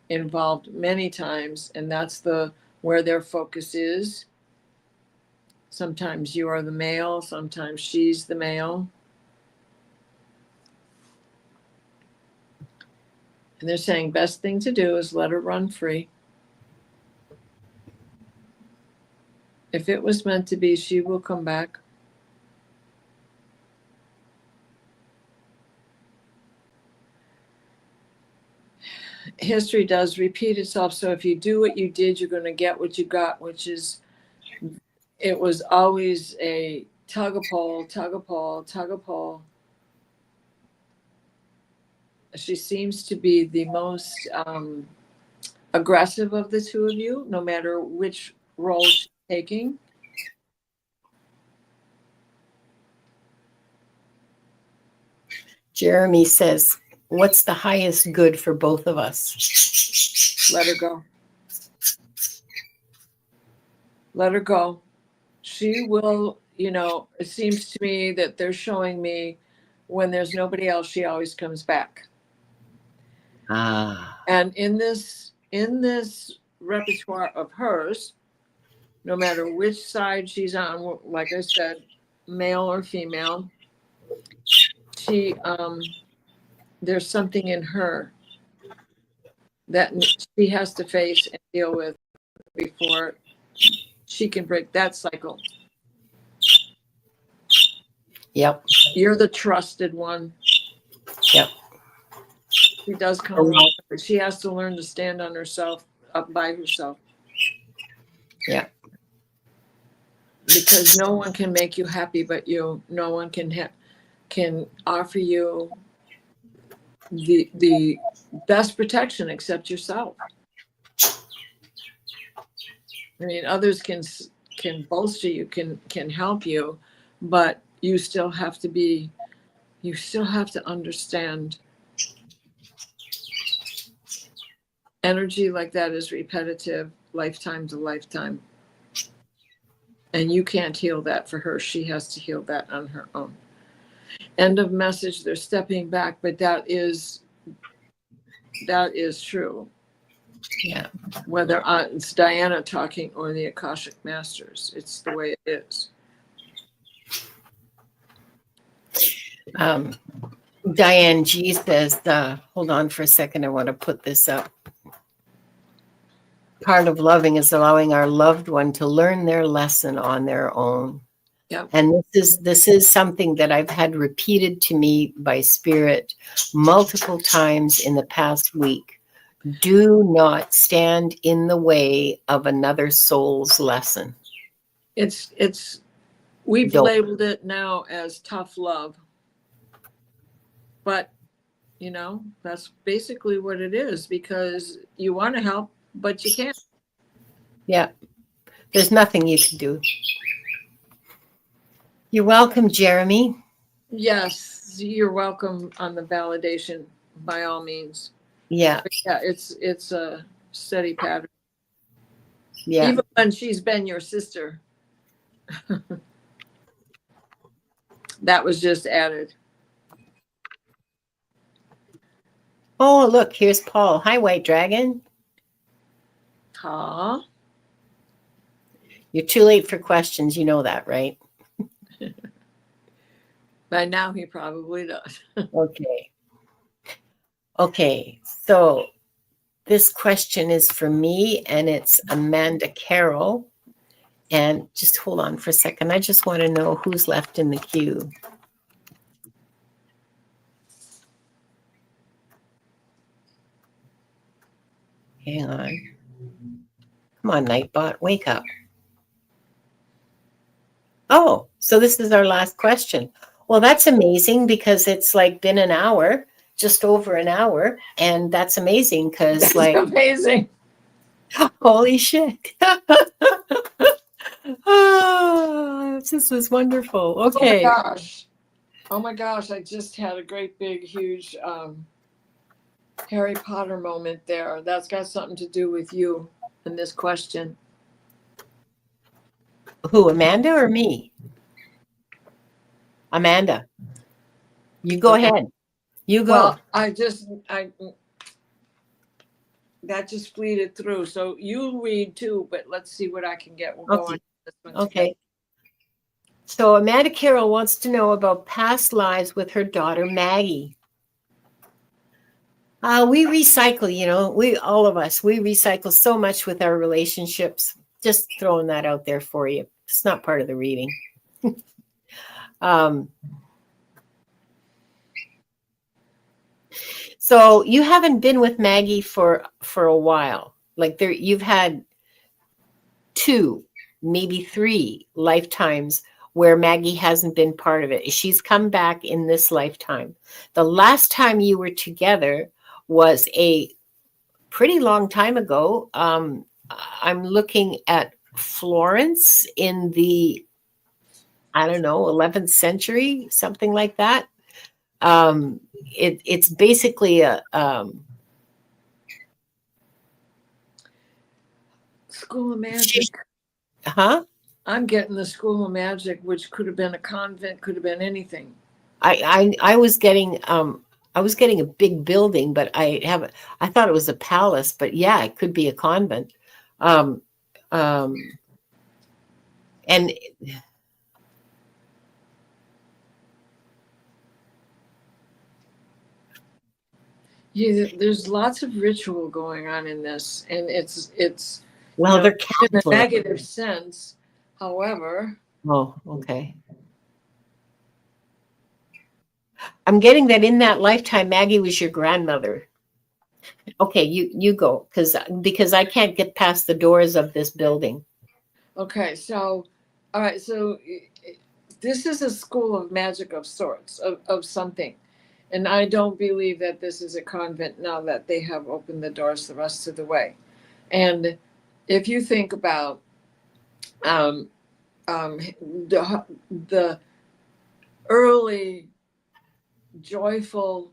involved many times, and that's where their focus is. Sometimes you are the male, sometimes she's the male. And they're saying best thing to do is let her run free. If it was meant to be, she will come back. history does repeat itself. So if you do what you did, you're going to get what you got, which is, it was always a tug of pull, tug of pull, tug of pull. She seems to be the most aggressive of the two of you, no matter which role she's taking. Jeremy says, what's the highest good for both of us? Let her go. Let her go. She will, you know, it seems to me that they're showing me when there's nobody else, she always comes back. And in this repertoire of hers, no matter which side she's on, like I said, male or female, she there's something in her that she has to face and deal with before she can break that cycle. Yep. You're the trusted one. Yep. She does come along, but she has to learn to stand on herself, up by herself. Yeah. Because no one can make you happy but you. No one can offer you the best protection except yourself. I mean, others can bolster you, can help you, but you still have to understand. Energy like that is repetitive, lifetime to lifetime. And you can't heal that for her. She has to heal that on her own. End of message. They're stepping back, but that is true. Yeah. Whether it's Diana talking or the Akashic Masters, it's the way it is. Diane G says, hold on for a second. I want to put this up. Part of loving is allowing our loved one to learn their lesson on their own. Yep. And this is something that I've had repeated to me by spirit multiple times in the past week. Do not stand in the way of another soul's lesson. We've Don't. labeled it now as tough love. But, you know, that's basically what it is, because you want to help, but you can't. Yeah. There's nothing you can do. You're welcome, Jeremy. Yes, you're welcome on the validation, by all means. Yeah. But yeah, it's a steady pattern. Yeah. Even when she's been your sister. That was just added. Oh, look, here's Paul. Hi, White Dragon. Huh? You're too late for questions. You know that, right? By now he probably does. Okay. Okay. So this question is for me, and it's Amanda Carroll. And just hold on for a second. I just want to know who's left in the queue. Hang on. Come on, Nightbot, wake up. Oh, so this is our last question. Well, that's amazing, because it's like been an hour, just over an hour. And that's amazing because like, amazing. Holy shit. Oh, this is wonderful. Okay. Oh my gosh. I just had a great big, huge Harry Potter moment there. That's got something to do with you and this question. Who, Amanda or me? Amanda. You go ahead. You go. Well, that just fleeted through. So you read too, but let's see what I can get. We'll go on this one. Okay. So Amanda Carroll wants to know about past lives with her daughter, Maggie. We recycle, you know, all of us, we recycle so much with our relationships. Just throwing that out there for you. It's not part of the reading. So you haven't been with Maggie for a while. Like you've had 2, maybe 3 lifetimes where Maggie hasn't been part of it. She's come back in this lifetime. The last time you were together was a pretty long time ago. I'm looking at Florence in the, I don't know, 11th century, something like that. It's basically a School of Magic. Huh? I'm getting the School of Magic, which could have been a convent, could have been anything. I was getting a big building, but I thought it was a palace, but yeah, it could be a convent. And Yeah, there's lots of ritual going on in this, and it's well, they're in a Catholic. negative sense. However, Oh, okay. I'm getting that in that lifetime, Maggie was your grandmother. Okay, you go because I can't get past the doors of this building. okay, so all right, so this is a school of magic of sorts, of something. And I don't believe that this is a convent now that they have opened the doors the rest of the way. And if you think about the early joyful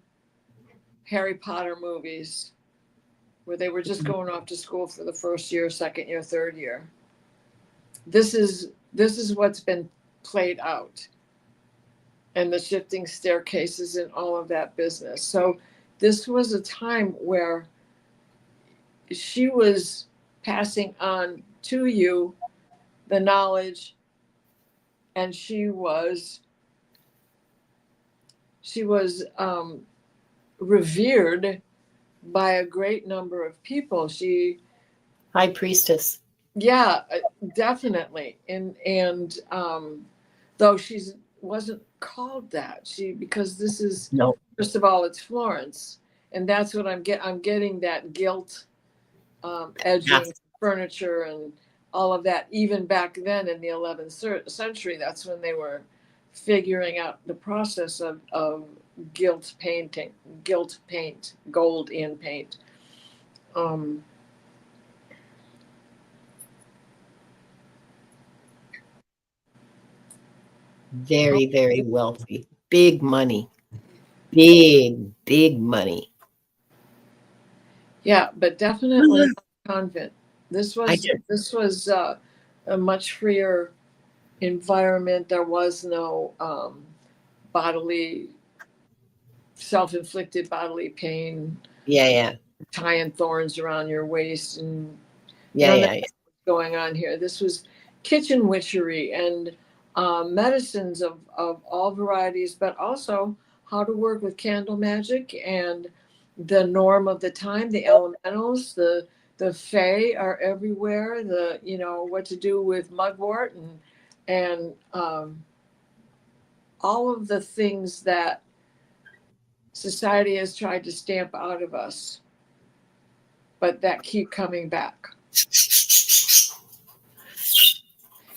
Harry Potter movies, where they were just going off to school for the first year, second year, third year, this is what's been played out, and the shifting staircases and all of that business. So this was a time where she was passing on to you the knowledge, and she was revered by a great number of people. She High priestess. Yeah, definitely. And though she's wasn't called that, because this is, No. first of all, it's Florence, and that's what I'm getting that gilt edging, Yes. furniture, and all of that. Even back then in the 11th century, that's when they were figuring out the process of gilt paint, gold in paint. Very, very wealthy. Big money. Big money. Yeah, but definitely not a convent. This was a much freer environment. There was no bodily, self-inflicted bodily pain. Yeah. Tying thorns around your waist, and Yeah. going on here. This was kitchen witchery and medicines of all varieties, but also how to work with candle magic and the norm of the time, the elementals, the fae are everywhere. What to do with mugwort and all of the things that society has tried to stamp out of us, but that keep coming back.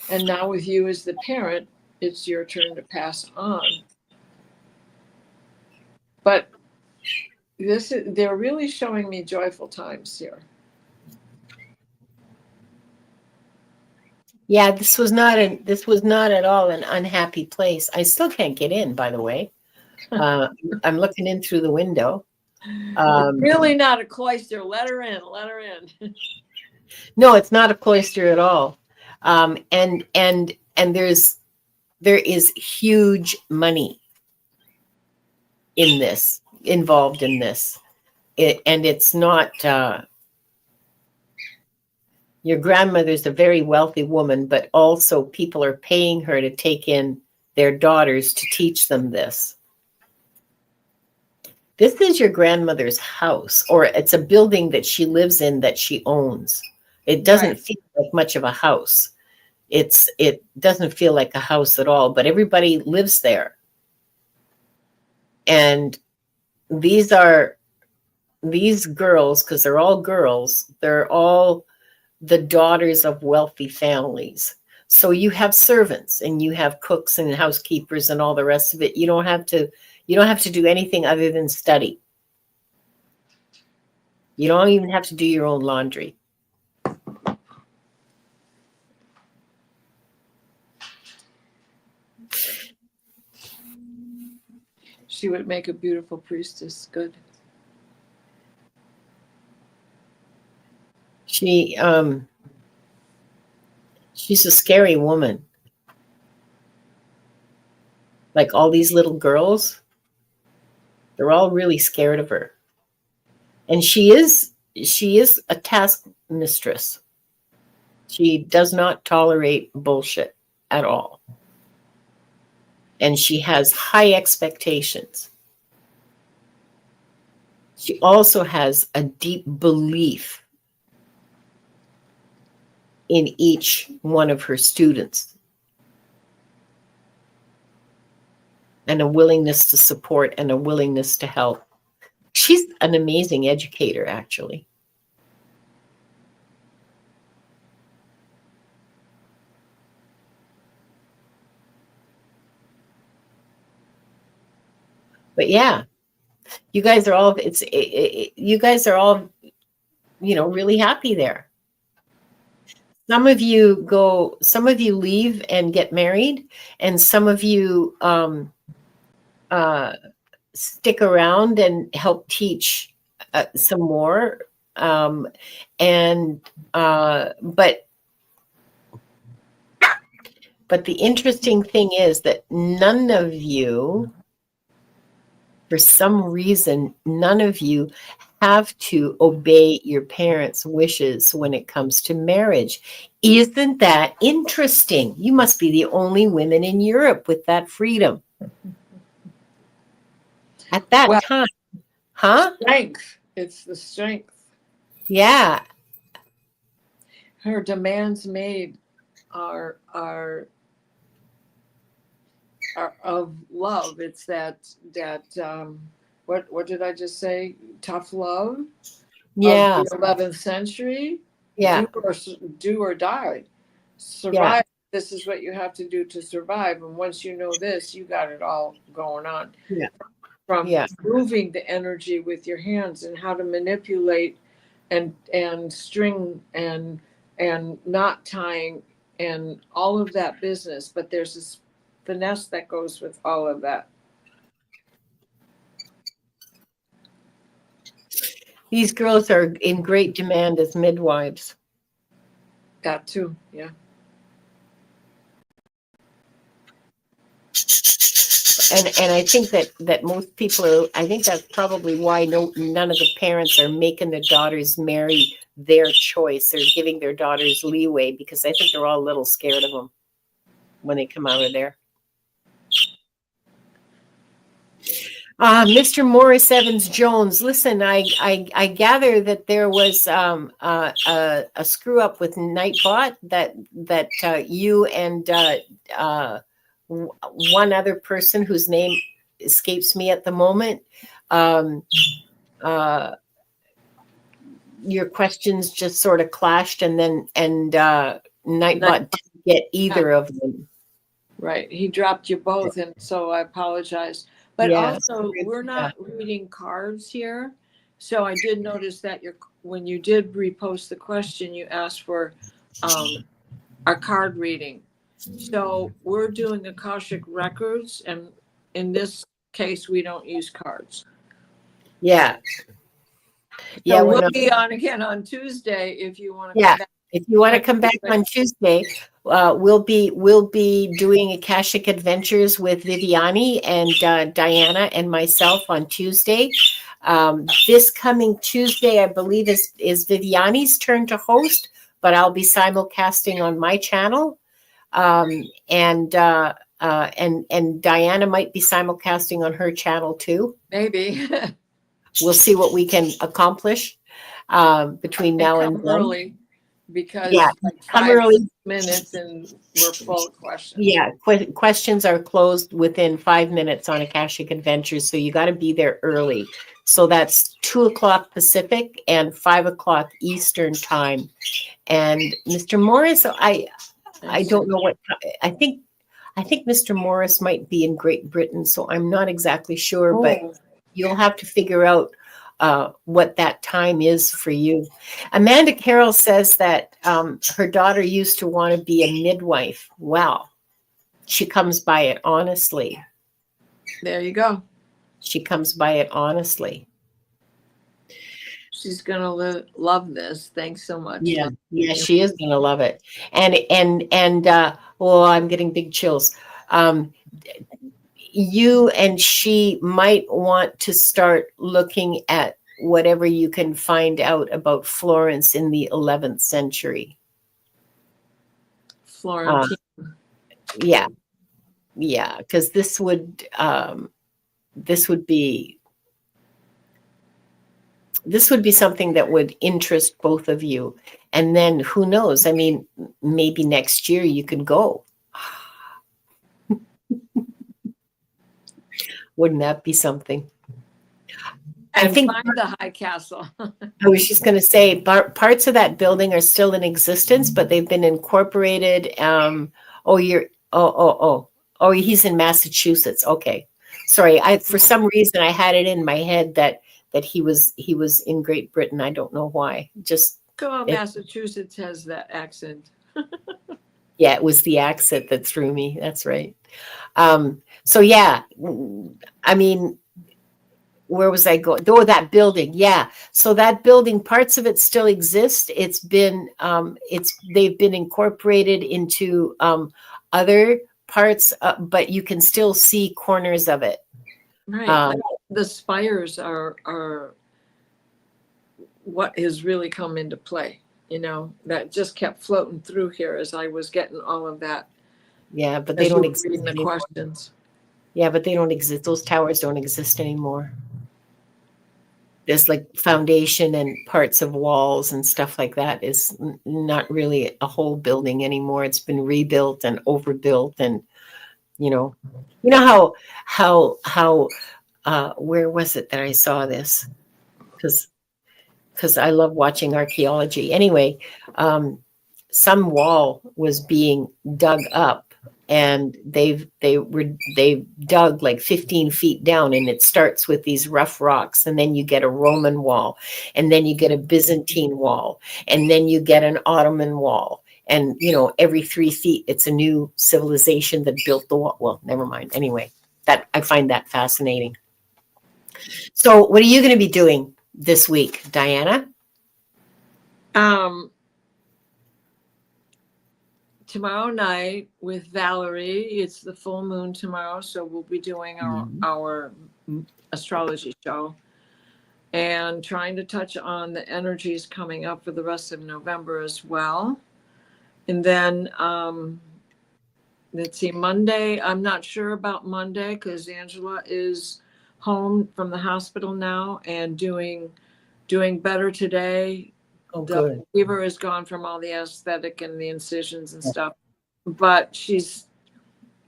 And now with you as the parent, it's your turn to pass on. But they're really showing me joyful times here. Yeah, this was not at all an unhappy place. I still can't get in, by the way. I'm looking in through the window. It's really not a cloister. Let her in. Let her in. No, it's not a cloister at all. And there is huge money involved in this. And it's not, your grandmother's a very wealthy woman, but also people are paying her to take in their daughters to teach them this. This is your grandmother's house, or it's a building that she lives in that she owns. It doesn't feel like much of a house. It doesn't feel like a house at all, but everybody lives there. And these are these girls, because they're all girls, they're all the daughters of wealthy families. So you have servants and you have cooks and housekeepers and all the rest of it. You don't have to do anything other than study. You don't even have to do your own laundry. She would make a beautiful priestess. Good. She's a scary woman. Like all these little girls, they're all really scared of her. And she is a task mistress. She does not tolerate bullshit at all. And she has high expectations. She also has a deep belief in each one of her students and a willingness to support and a willingness to help. She's an amazing educator, actually. But yeah, you guys are all really happy there. Some of you leave and get married, and some of you stick around and help teach some more. But the interesting thing is that none of you, for some reason, none of you have to obey your parents' wishes when it comes to marriage. Isn't that interesting? You must be the only women in Europe with that freedom. At that time. Huh? Strength. It's the strength. Yeah. Her demands made are of love. It's that what did I just say? Tough love. Yeah. Of the 11th century. Yeah. Do or die. Survive. Yeah. This is what you have to do to survive. And once you know this, you got it all going on. Yeah. From moving the energy with your hands and how to manipulate and string and knot tying and all of that business. But there's this finesse that goes with all of that. These girls are in great demand as midwives. That too, yeah. And I think that most people are, I think that's probably why none of the parents are making their daughters marry their choice or giving their daughters leeway, because I think they're all a little scared of them when they come out of there. Mr. Morris Evans Jones, listen, I gather that there was a screw up with Nightbot that you and one other person whose name escapes me at the moment. Your questions just sort of clashed, and Nightbot didn't get either of them. Right, he dropped you both, and so I apologize. But also, we're not reading cards here. So I did notice that when you did repost the question, you asked for our card reading. So we're doing Akashic records, and in this case, we don't use cards. Yeah. So we'll be on again on Tuesday if you want to come back. If you want to come back on Tuesday, we'll be doing Akashic Adventures with Viviani and Diana and myself on Tuesday. This coming Tuesday, I believe, is Viviani's turn to host, but I'll be simulcasting on my channel, and Diana might be simulcasting on her channel too. Maybe. We'll see what we can accomplish between now and then. Early. because Yeah, like come 5 early. minutes and we're full of questions. Yeah, questions are closed within 5 minutes on Akashic Adventures, so you got to be there early. So that's 2 o'clock Pacific and 5 o'clock Eastern time. And Mr. Morris, I don't know what I think. I think Mr. Morris might be in Great Britain, so I'm not exactly sure, but Oh, you'll have to figure out what that time is for you. Amanda Carroll says that her daughter used to want to be a midwife. Wow. She comes by it honestly. there you go. She comes by it honestly. She's gonna love this. Thanks so much. Yeah, yeah, she is gonna love it. And well, I'm getting big chills. You and she might want to start looking at whatever you can find out about Florence in the 11th century. Florentine. Yeah, yeah, because this would be something that would interest both of you. And then who knows? I mean, maybe next year you can go. Wouldn't that be something? And I think find the high castle. I was just going to say parts of that building are still in existence, but they've been incorporated. He's in Massachusetts. Okay, sorry. For some reason I had it in my head that he was in Great Britain. I don't know why. Massachusetts has that accent. Yeah, it was the accent that threw me. That's right. So yeah, I mean, where was I going? Oh, that building. Yeah. So that building, parts of it still exist. It's been, they've been incorporated into other parts, but you can still see corners of it. Right. The spires are what has really come into play. You know, that just kept floating through here as I was getting all of that. Yeah, but they don't exist reading the anymore. questions. Yeah, but they don't exist. Those towers don't exist anymore. There's like foundation and parts of walls and stuff like that is not really a whole building anymore. It's been rebuilt and overbuilt, and you know how where was it that I saw this? Because I love watching archaeology. Anyway, some wall was being dug up, and they dug like 15 feet down, and it starts with these rough rocks, and then you get a Roman wall, and then you get a Byzantine wall, and then you get an Ottoman wall, and every 3 feet it's a new civilization that built the wall. Well, never mind. Anyway, that I find that fascinating. So what are you going to be doing this week, Diana? Tomorrow night with Valerie, it's the full moon tomorrow, so we'll be doing our astrology show and trying to touch on the energies coming up for the rest of November as well. And then let's see, Monday, I'm not sure about Monday because Angela is home from the hospital now and doing better today. Oh, the good. fever is gone from all the aesthetic and the incisions and stuff, but she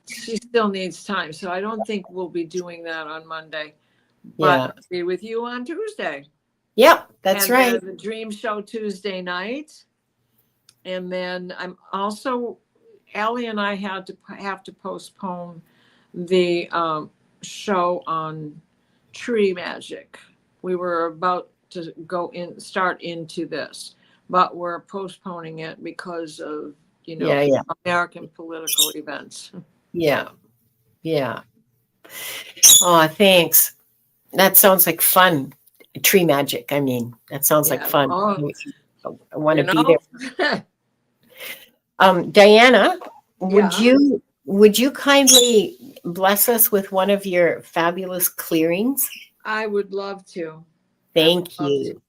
still needs time. So I don't think we'll be doing that on Monday, but I'll be with you on Tuesday. Yep, that's right. The dream show Tuesday night. And then I'm also, Allie and I have to postpone the show on tree magic. We were about to start into this, but we're postponing it because of American political events. Yeah. Oh, thanks. That sounds like fun. Tree magic. I mean, that sounds like fun. I want to be there. Diana, would you kindly bless us with one of your fabulous clearings? I would love to. Thank you.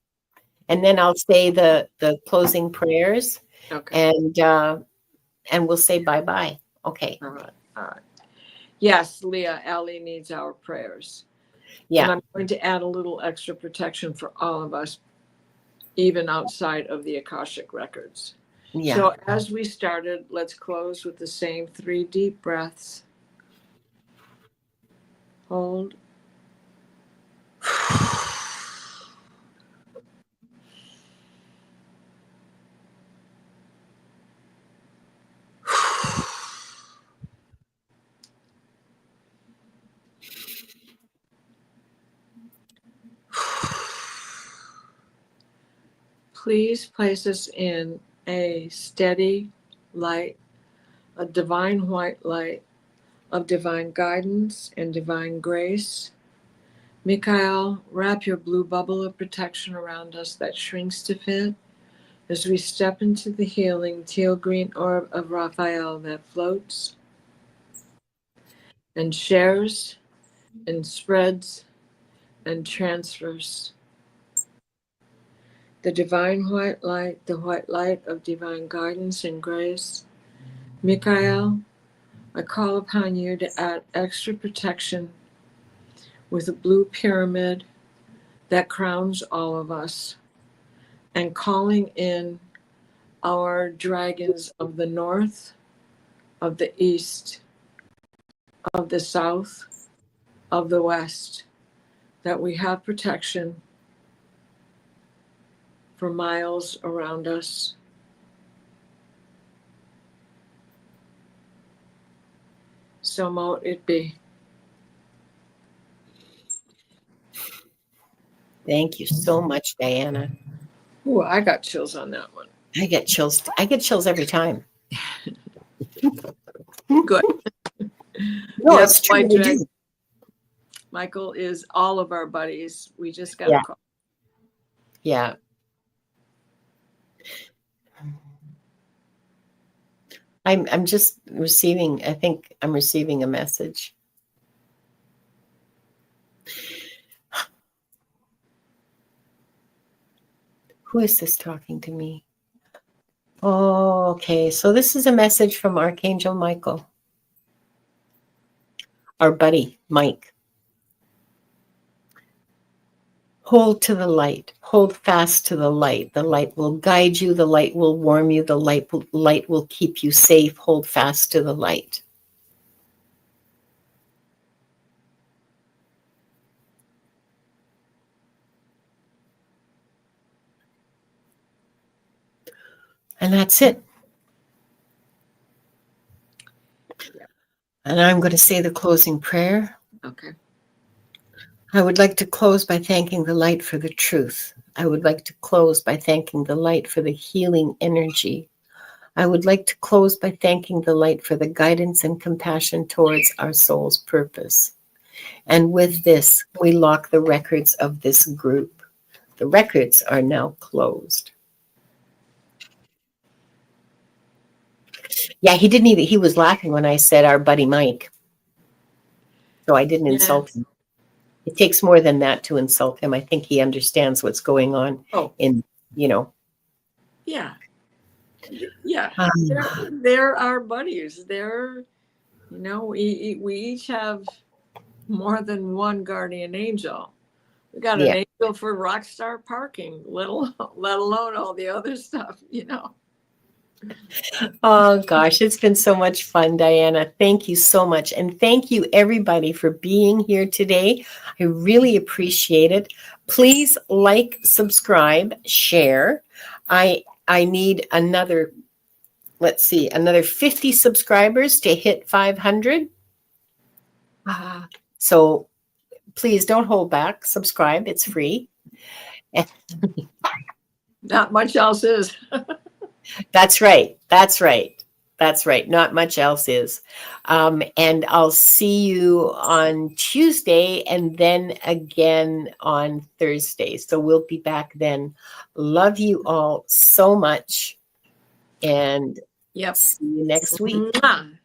And then I'll say the closing prayers. Okay. And we'll say bye-bye. Okay. All right. Yes, Leah, Allie needs our prayers. Yeah. And I'm going to add a little extra protection for all of us, even outside of the Akashic records. Yeah. So as we started, let's close with the same 3 deep breaths. Hold. Please place us in a steady light, a divine white light of divine guidance and divine grace. Michael, wrap your blue bubble of protection around us that shrinks to fit as we step into the healing teal green orb of Raphael that floats and shares and spreads and transfers. The divine white light, the white light of divine guidance and grace. Michael, I call upon you to add extra protection with a blue pyramid that crowns all of us, and calling in our dragons of the north, of the east, of the south, of the west, that we have protection for miles around us. So mote it be. Thank you so much, Diana. Ooh, I got chills on that one. I get chills. I get chills every time. Good. No, Yeah, it's true. White We Dragon. do. Michael is all of our buddies. We just got Yeah. a call. Yeah. I'm just receiving, I think I'm receiving a message. Who is this talking to me? Oh, okay. So this is a message from Archangel Michael, our buddy, Mike. Hold to the light. Hold fast to the light. The light will guide you. The light will warm you. The light will keep you safe. Hold fast to the light. And that's it. And I'm going to say the closing prayer. Okay. I would like to close by thanking the light for the truth. I would like to close by thanking the light for the healing energy. I would like to close by thanking the light for the guidance and compassion towards our soul's purpose. And with this, we lock the records of this group. The records are now closed. Yeah, he didn't even, he was laughing when I said our buddy Mike. So I didn't insult him. It takes more than that to insult him. I think he understands what's going on in, Yeah. Yeah. They're our buddies. They're, we each have more than one guardian angel. We got an angel for rockstar parking, let alone all the other stuff, Oh gosh, it's been so much fun, Diana. Thank you so much. And thank you everybody for being here today. I really appreciate it. Please like, subscribe, share. I need another, another 50 subscribers to hit 500. So please don't hold back. Subscribe. It's free. Not much else is. That's right. That's right. That's right. Not much else is. And I'll see you on Tuesday and then again on Thursday. So we'll be back then. Love you all so much. And see you next week. Mwah.